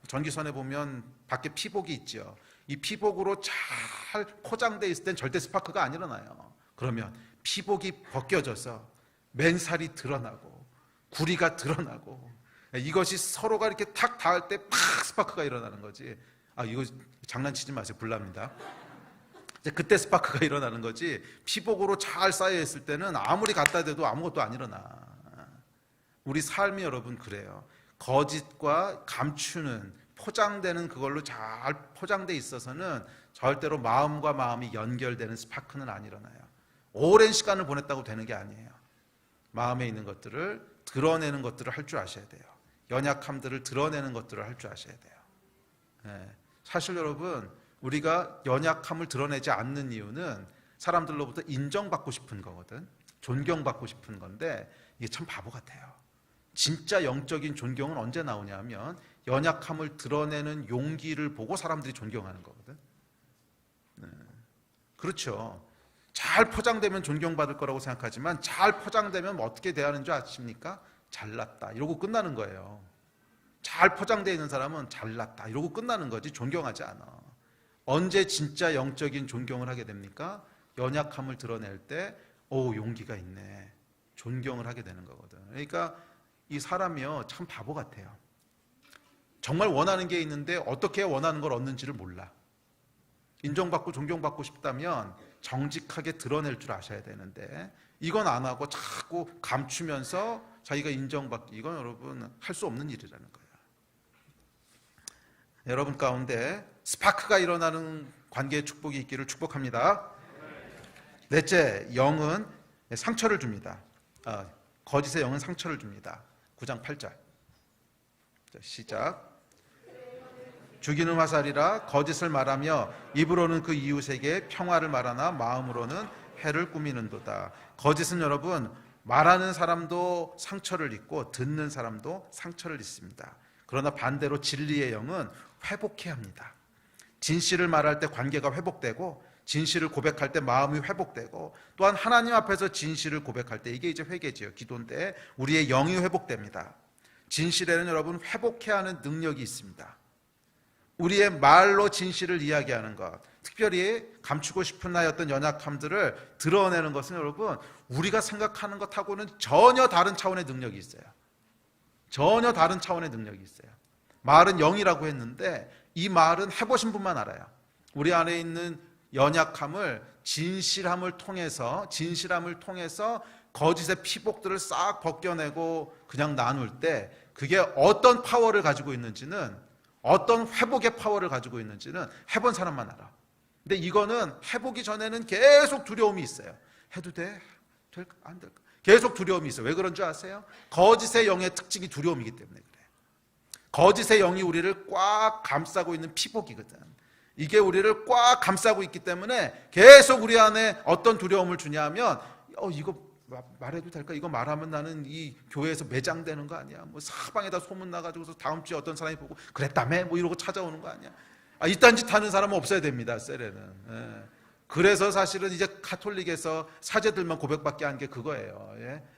전기선에 보면 밖에 피복이 있죠. 이 피복으로 잘 포장돼 있을 땐 절대 스파크가 안 일어나요. 그러면 피복이 벗겨져서 맨살이 드러나고 구리가 드러나고, 이것이 서로가 이렇게 탁 닿을 때 팍 스파크가 일어나는 거지. 이거 장난치지 마세요. 불납니다. 이제 그때 스파크가 일어나는 거지, 피복으로 잘 쌓여 있을 때는 아무리 갖다 대도 아무것도 안 일어나. 우리 삶이 여러분 그래요. 거짓과 감추는, 포장되는, 그걸로 잘 포장돼 있어서는 절대로 마음과 마음이 연결되는 스파크는 안 일어나요. 오랜 시간을 보냈다고 되는 게 아니에요. 마음에 있는 것들을 드러내는 것들을 할 줄 아셔야 돼요. 연약함들을 드러내는 것들을 할 줄 아셔야 돼요. 사실 여러분, 우리가 연약함을 드러내지 않는 이유는 사람들로부터 인정받고 싶은 거거든. 존경받고 싶은 건데 이게 참 바보 같아요. 진짜 영적인 존경은 언제 나오냐면 연약함을 드러내는 용기를 보고 사람들이 존경하는 거거든. 그렇죠. 잘 포장되면 존경받을 거라고 생각하지만 잘 포장되면 어떻게 대하는 줄 아십니까? 잘났다 이러고 끝나는 거예요. 잘 포장되어 있는 사람은 잘났다 이러고 끝나는 거지 존경하지 않아. 언제 진짜 영적인 존경을 하게 됩니까? 연약함을 드러낼 때 용기가 있네, 존경을 하게 되는 거거든. 그러니까 이 사람이요 참 바보 같아요. 정말 원하는 게 있는데 어떻게 원하는 걸 얻는지를 몰라. 인정받고 존경받고 싶다면 정직하게 드러낼 줄 아셔야 되는데 이건 안 하고 자꾸 감추면서 자기가 인정받기, 이건 여러분 할 수 없는 일이라는 거예요. 여러분 가운데 스파크가 일어나는 관계의 축복이 있기를 축복합니다. 넷째, 영은 상처를 줍니다. 거짓의 영은 상처를 줍니다. 9장 8절 시작. 죽이는 화살이라 거짓을 말하며 입으로는 그 이웃에게 평화를 말하나 마음으로는 해를 꾸미는도다. 거짓은 여러분 말하는 사람도 상처를 입고 듣는 사람도 상처를 입습니다. 그러나 반대로 진리의 영은 회복해야 합니다. 진실을 말할 때 관계가 회복되고 진실을 고백할 때 마음이 회복되고 또한 하나님 앞에서 진실을 고백할 때 이게 이제 회개지요. 기도인데 우리의 영이 회복됩니다. 진실에는 여러분 회복해야 하는 능력이 있습니다. 우리의 말로 진실을 이야기하는 것, 특별히 감추고 싶은 나의 어떤 연약함들을 드러내는 것은 여러분 우리가 생각하는 것하고는 전혀 다른 차원의 능력이 있어요. 전혀 다른 차원의 능력이 있어요. 말은 영이라고 했는데 이 말은 해보신 분만 알아요. 우리 안에 있는 연약함을 진실함을 통해서 거짓의 피복들을 싹 벗겨내고 그냥 나눌 때 그게 어떤 파워를 가지고 있는지는, 어떤 회복의 파워를 가지고 있는지는 해본 사람만 알아. 근데 이거는 해보기 전에는 계속 두려움이 있어요. 해도 돼? 될까? 안 될까? 계속 두려움이 있어요. 왜 그런 줄 아세요? 거짓의 영의 특징이 두려움이기 때문에 그래. 거짓의 영이 우리를 꽉 감싸고 있는 피복이거든. 이게 우리를 꽉 감싸고 있기 때문에 계속 우리 안에 어떤 두려움을 주냐면 이거 말해도 될까? 이거 말하면 나는 이 교회에서 매장되는 거 아니야? 뭐 사방에다 소문 나가지고서 다음 주에 어떤 사람이 보고 그랬다며? 뭐 이러고 찾아오는 거 아니야? 이딴 짓 하는 사람은 없어야 됩니다. 셀에는. 그래서 사실은 이제 카톨릭에서 사제들만 고백받게 한 게 그거예요.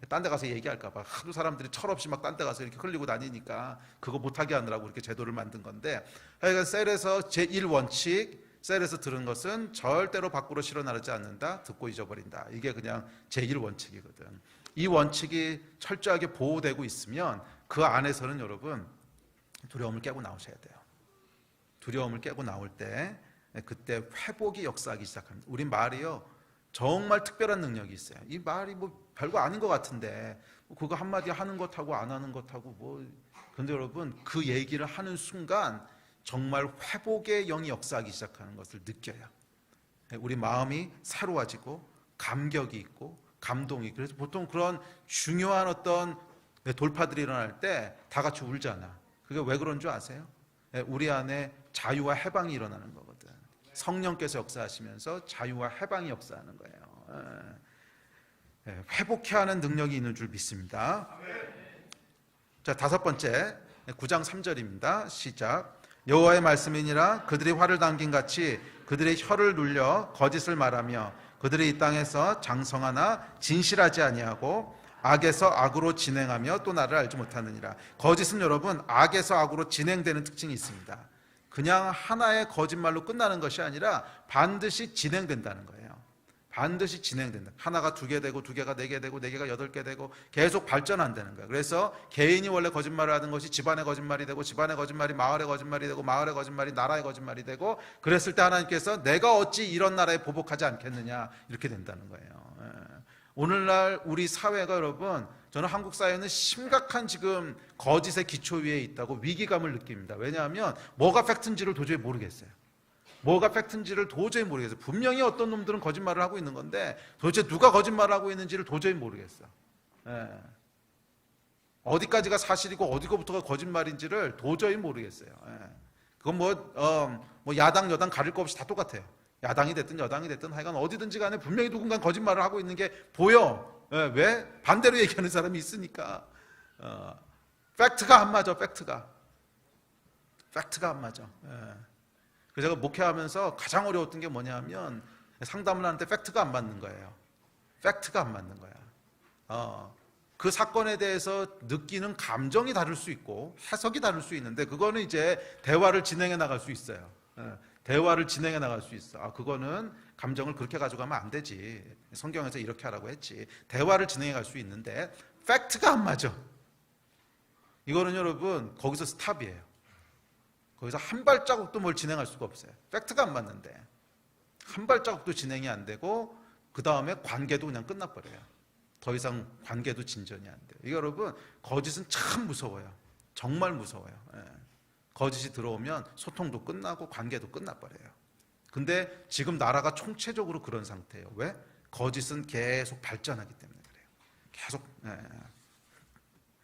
딴 데 가서 얘기할까 봐 하도 사람들이 철없이 막 딴 데 가서 이렇게 흘리고 다니니까 그거 못하게 하느라고 이렇게 제도를 만든 건데, 하여간 셀에서 제1원칙, 셀에서 들은 것은 절대로 밖으로 실어 나르지 않는다, 듣고 잊어버린다. 이게 그냥 제1원칙이거든. 이 원칙이 철저하게 보호되고 있으면 그 안에서는 여러분 두려움을 깨고 나오셔야 돼요. 두려움을 깨고 나올 때 그때 회복이 역사하기 시작합니다. 우리 말이요 정말 특별한 능력이 있어요. 이 말이 뭐 별거 아닌 것 같은데 그거 한마디 하는 것하고 안 하는 것하고 그런데 여러분 그 얘기를 하는 순간 정말 회복의 영이 역사하기 시작하는 것을 느껴요. 우리 마음이 새로워지고 감격이 있고 감동이. 그래서 보통 그런 중요한 어떤 돌파들이 일어날 때 다 같이 울잖아. 그게 왜 그런 줄 아세요? 우리 안에 자유와 해방이 일어나는 거거든. 성령께서 역사하시면서 자유와 해방이 역사하는 거예요. 회복해야 하는 능력이 있는 줄 믿습니다. 자, 다섯 번째 9장 3절입니다. 시작. 여호와의 말씀이니라 그들이 화를 당긴 같이 그들의 혀를 눌려 거짓을 말하며 그들이 이 땅에서 장성하나 진실하지 아니하고 악에서 악으로 진행하며 또 나를 알지 못하느니라. 거짓은 여러분 악에서 악으로 진행되는 특징이 있습니다. 그냥 하나의 거짓말로 끝나는 것이 아니라 반드시 진행된다는 거예요. 반드시 진행된다. 하나가 2개 되고 2개가 4개 되고 4개가 8개 되고 계속 발전한다는 거예요. 그래서 개인이 원래 거짓말을 하는 것이 집안의 거짓말이 되고 집안의 거짓말이 마을의 거짓말이 되고 마을의 거짓말이 나라의 거짓말이 되고 그랬을 때 하나님께서 내가 어찌 이런 나라에 보복하지 않겠느냐 이렇게 된다는 거예요. 오늘날 우리 사회가 여러분 저는 한국 사회는 심각한 지금 거짓의 기초 위에 있다고 위기감을 느낍니다. 왜냐하면 뭐가 팩트인지를 도저히 모르겠어요. 뭐가 팩트인지를 도저히 모르겠어요. 분명히 어떤 놈들은 거짓말을 하고 있는 건데 도대체 누가 거짓말을 하고 있는지를 도저히 모르겠어. 어디까지가 사실이고 어디부터가 거짓말인지를 도저히 모르겠어요. 그건 뭐 야당 여당 가릴 거 없이 다 똑같아요. 야당이 됐든 여당이 됐든 하여간 어디든지 간에 분명히 누군가 거짓말을 하고 있는 게 보여. 왜? 반대로 얘기하는 사람이 있으니까. 팩트가 안 맞아. 팩트가 안 맞아. 그래서 제가 목회하면서 가장 어려웠던 게 뭐냐면 상담을 하는데 팩트가 안 맞는 거예요. 팩트가 안 맞는 거야. 그 사건에 대해서 느끼는 감정이 다를 수 있고 해석이 다를 수 있는데 그거는 이제 대화를 진행해 나갈 수 있어요. 대화를 진행해 나갈 수 있어. 그거는 감정을 그렇게 가져가면 안 되지. 성경에서 이렇게 하라고 했지. 대화를 진행해 갈 수 있는데 팩트가 안 맞아. 이거는 여러분 거기서 스탑이에요. 거기서 한 발자국도 뭘 진행할 수가 없어요. 팩트가 안 맞는데 한 발자국도 진행이 안 되고 그 다음에 관계도 그냥 끝나버려요. 더 이상 관계도 진전이 안 돼요. 이게 여러분 거짓은 참 무서워요. 정말 무서워요. 거짓이 들어오면 소통도 끝나고 관계도 끝나버려요. 근데 지금 나라가 총체적으로 그런 상태예요. 왜? 거짓은 계속 발전하기 때문에 그래요. 계속.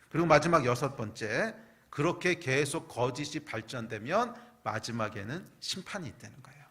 그리고 마지막 6번째, 그렇게 계속 거짓이 발전되면 마지막에는 심판이 있다는 거예요.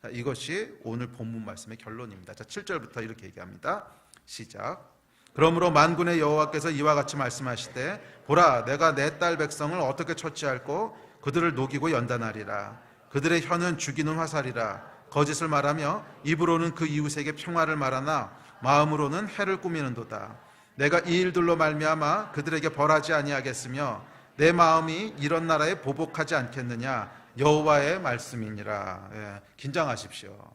자, 이것이 오늘 본문 말씀의 결론입니다. 자, 7절부터 이렇게 얘기합니다. 시작. 그러므로 만군의 여호와께서 이와 같이 말씀하시되 보라 내가 내 딸 백성을 어떻게 처치할꼬 그들을 녹이고 연단하리라. 그들의 혀는 죽이는 화살이라. 거짓을 말하며 입으로는 그 이웃에게 평화를 말하나 마음으로는 해를 꾸미는도다. 내가 이 일들로 말미암아 그들에게 벌하지 아니하겠으며 내 마음이 이런 나라에 보복하지 않겠느냐 여호와의 말씀이니라. 긴장하십시오.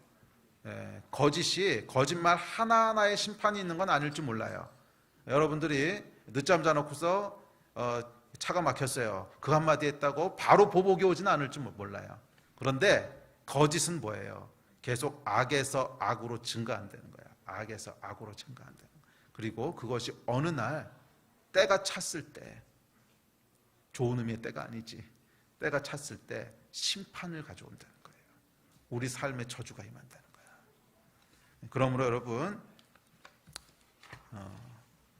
거짓말 하나하나에 심판이 있는 건 아닐지 몰라요. 여러분들이 늦잠 자놓고서 차가 막혔어요. 그 한마디 했다고 바로 보복이 오지는 않을지 몰라요. 그런데 거짓은 뭐예요? 계속 악에서 악으로 증가한다는 거예요. 악에서 악으로 증가한다는 거예요. 그리고 그것이 어느 날 때가 찼을 때, 좋은 의미의 때가 아니지, 때가 찼을 때 심판을 가져온다는 거예요. 우리 삶에 저주가 임한다는 거예요. 그러므로 여러분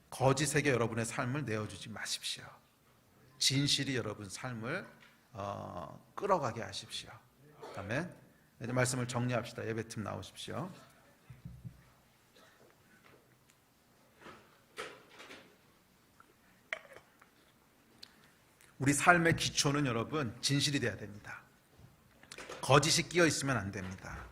거짓에게 여러분의 삶을 내어주지 마십시오. 진실이 여러분 삶을 끌어가게 하십시오. 아멘. 이제 말씀을 정리합시다. 예배팀 나오십시오. 우리 삶의 기초는 여러분 진실이 돼야 됩니다. 거짓이 끼어 있으면 안 됩니다.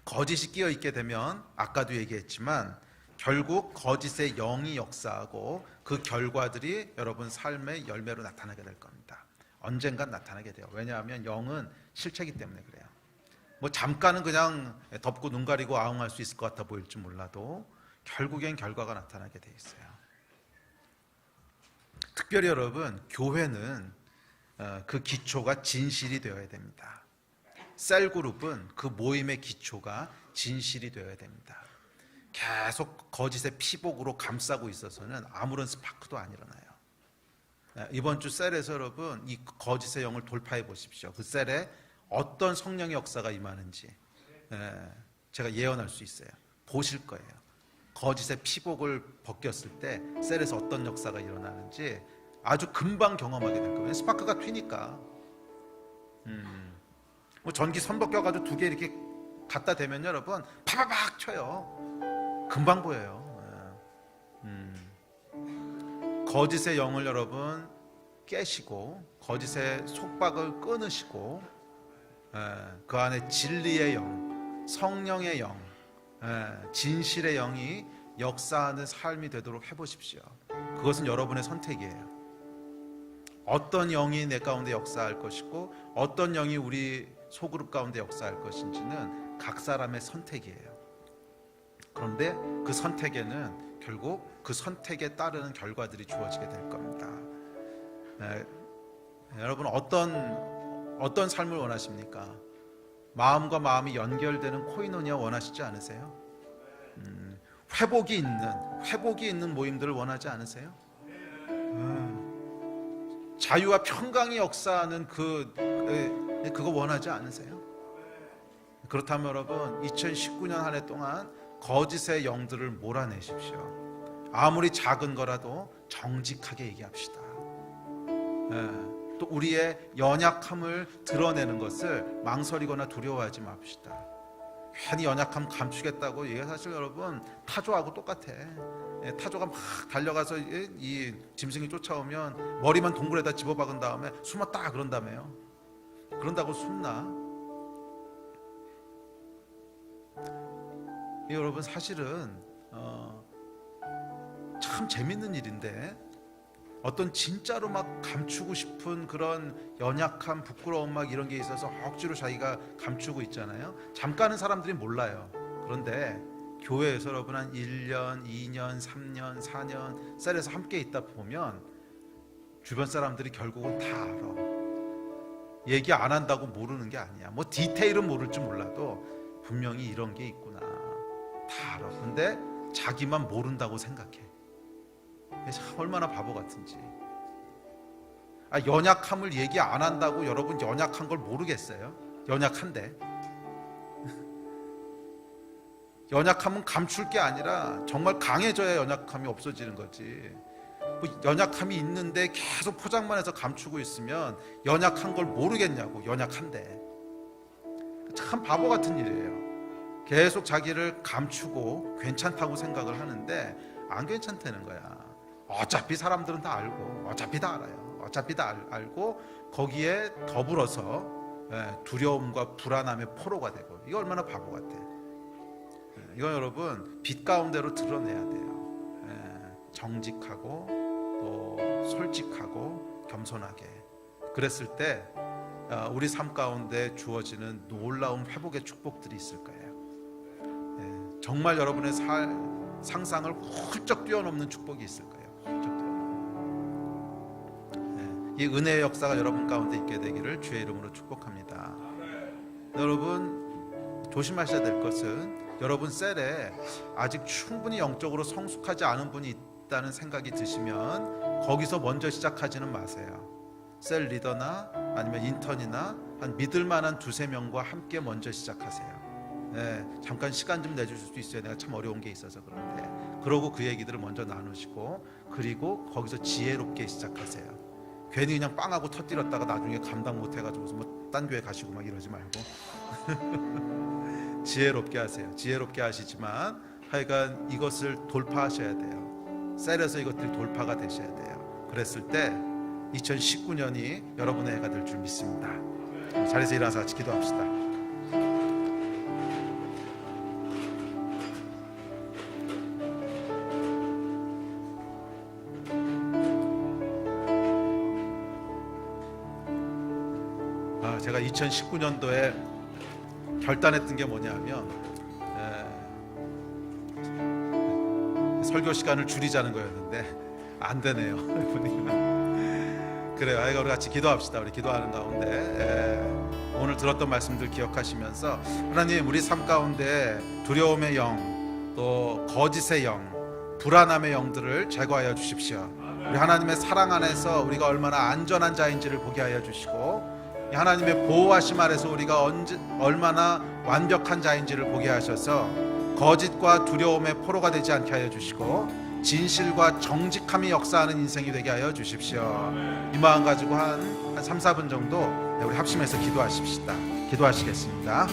거짓이 끼어 있게 되면 아까도 얘기했지만 결국 거짓의 영이 역사하고 그 결과들이 여러분 삶의 열매로 나타나게 될 겁니다. 언젠간 나타나게 돼요. 왜냐하면 영은 실체이기 때문에 그래요. 뭐 잠깐은 그냥 덮고 눈 가리고 아웅할 수 있을 것 같아 보일지 몰라도 결국엔 결과가 나타나게 돼 있어요. 특별히 여러분 교회는 그 기초가 진실이 되어야 됩니다. 셀그룹은 그 모임의 기초가 진실이 되어야 됩니다. 계속 거짓의 피복으로 감싸고 있어서는 아무런 스파크도 안 일어나요. 이번 주 셀에서 여러분 이 거짓의 영을 돌파해 보십시오. 그 셀에 어떤 성령의 역사가 임하는지 제가 예언할 수 있어요. 보실 거예요. 거짓의 피복을 벗겼을 때 셀에서 어떤 역사가 일어나는지 아주 금방 경험하게 될 거예요. 스파크가 튀니까. 뭐 전기 선 벗겨가지고 2개 이렇게 갖다 대면 여러분 파바박 쳐요. 금방 보여요. 거짓의 영을 여러분 깨시고 거짓의 속박을 끊으시고 그 안에 진리의 영, 성령의 영, 진실의 영이 역사하는 삶이 되도록 해보십시오. 그것은 여러분의 선택이에요. 어떤 영이 내 가운데 역사할 것이고 어떤 영이 우리 소그룹 가운데 역사할 것인지는 각 사람의 선택이에요. 그런데 그 선택에는 결국 그 선택에 따르는 결과들이 주어지게 될 겁니다. 여러분 어떤 삶을 원하십니까? 마음과 마음이 연결되는 코이노니아 원하시지 않으세요? 회복이 있는 모임들을 원하지 않으세요? 자유와 평강이 역사하는 그거 원하지 않으세요? 그렇다면 여러분 2019년 한 해 동안 거짓의 영들을 몰아내십시오. 아무리 작은 거라도 정직하게 얘기합시다. 또 우리의 연약함을 드러내는 것을 망설이거나 두려워하지 맙시다. 괜히 연약함 감추겠다고 이게 사실 여러분 타조하고 똑같아. 타조가 막 달려가서 이 짐승이 쫓아오면 머리만 동굴에다 집어박은 다음에 숨었다 그런다며요. 그런다고 숨나? 여러분 사실은 참 재밌는 일인데 어떤 진짜로 막 감추고 싶은 그런 연약함, 부끄러움 막 이런 게 있어서 억지로 자기가 감추고 있잖아요. 잠깐은 사람들이 몰라요. 그런데 교회에서 여러분 한 1년, 2년, 3년, 4년 셀에서 함께 있다 보면 주변 사람들이 결국은 다 알아. 얘기 안 한다고 모르는 게 아니야. 뭐 디테일은 모를지 몰라도 분명히 이런 게 있구나. 다 알아. 근데 자기만 모른다고 생각해. 얼마나 바보 같은지. 연약함을 얘기 안 한다고 여러분 연약한 걸 모르겠어요? 연약한데. 연약함은 감출 게 아니라 정말 강해져야 연약함이 없어지는 거지. 연약함이 있는데 계속 포장만 해서 감추고 있으면 연약한 걸 모르겠냐고. 연약한데. 참 바보 같은 일이에요. 계속 자기를 감추고 괜찮다고 생각을 하는데 안 괜찮다는 거야. 어차피 사람들은 다 알고, 어차피 다 알아요. 어차피 다 알고 거기에 더불어서 두려움과 불안함의 포로가 되고. 이거 얼마나 바보 같아. 이건 여러분 빛 가운데로 드러내야 돼요. 정직하고 또 솔직하고 겸손하게. 그랬을 때 우리 삶 가운데 주어지는 놀라운 회복의 축복들이 있을 거예요. 정말 여러분의 상상을 훌쩍 뛰어넘는 축복이 있을 거예요. 이 은혜의 역사가 여러분 가운데 있게 되기를 주의 이름으로 축복합니다. 여러분 조심하셔야 될 것은 여러분 셀에 아직 충분히 영적으로 성숙하지 않은 분이 있다는 생각이 드시면 거기서 먼저 시작하지는 마세요. 셀 리더나 아니면 인턴이나 한 믿을 만한 2-3명과 함께 먼저 시작하세요. 잠깐 시간 좀 내주실 수 있어요. 내가 참 어려운 게 있어서 그런데. 그러고 그 얘기들을 먼저 나누시고 그리고 거기서 지혜롭게 시작하세요. 괜히 그냥 빵하고 터뜨렸다가 나중에 감당 못해가지고 뭐 딴 교회 가시고 막 이러지 말고 지혜롭게 하세요. 지혜롭게 하시지만 하여간 이것을 돌파하셔야 돼요. 셀에서 이것들이 돌파가 되셔야 돼요. 그랬을 때 2019년이 여러분의 해가 될 줄 믿습니다. 자리에서 일어나서 같이 기도합시다. 제가 2019년도에 결단했던 게 뭐냐면 설교 시간을 줄이자는 거였는데 안 되네요. 그래요. 우리 같이 기도합시다. 우리 기도하는 가운데 오늘 들었던 말씀들 기억하시면서 하나님 우리 삶 가운데 두려움의 영, 또 거짓의 영, 불안함의 영들을 제거하여 주십시오. 우리 하나님의 사랑 안에서 우리가 얼마나 안전한 자인지를 보게 하여 주시고 하나님의 보호하심 아래서 우리가 얼마나 완벽한 자인지를 보게 하셔서 거짓과 두려움의 포로가 되지 않게 하여 주시고 진실과 정직함이 역사하는 인생이 되게 하여 주십시오. 이 마음 가지고 한 3-4분 정도 우리 합심해서 기도하십시다. 기도하시겠습니다.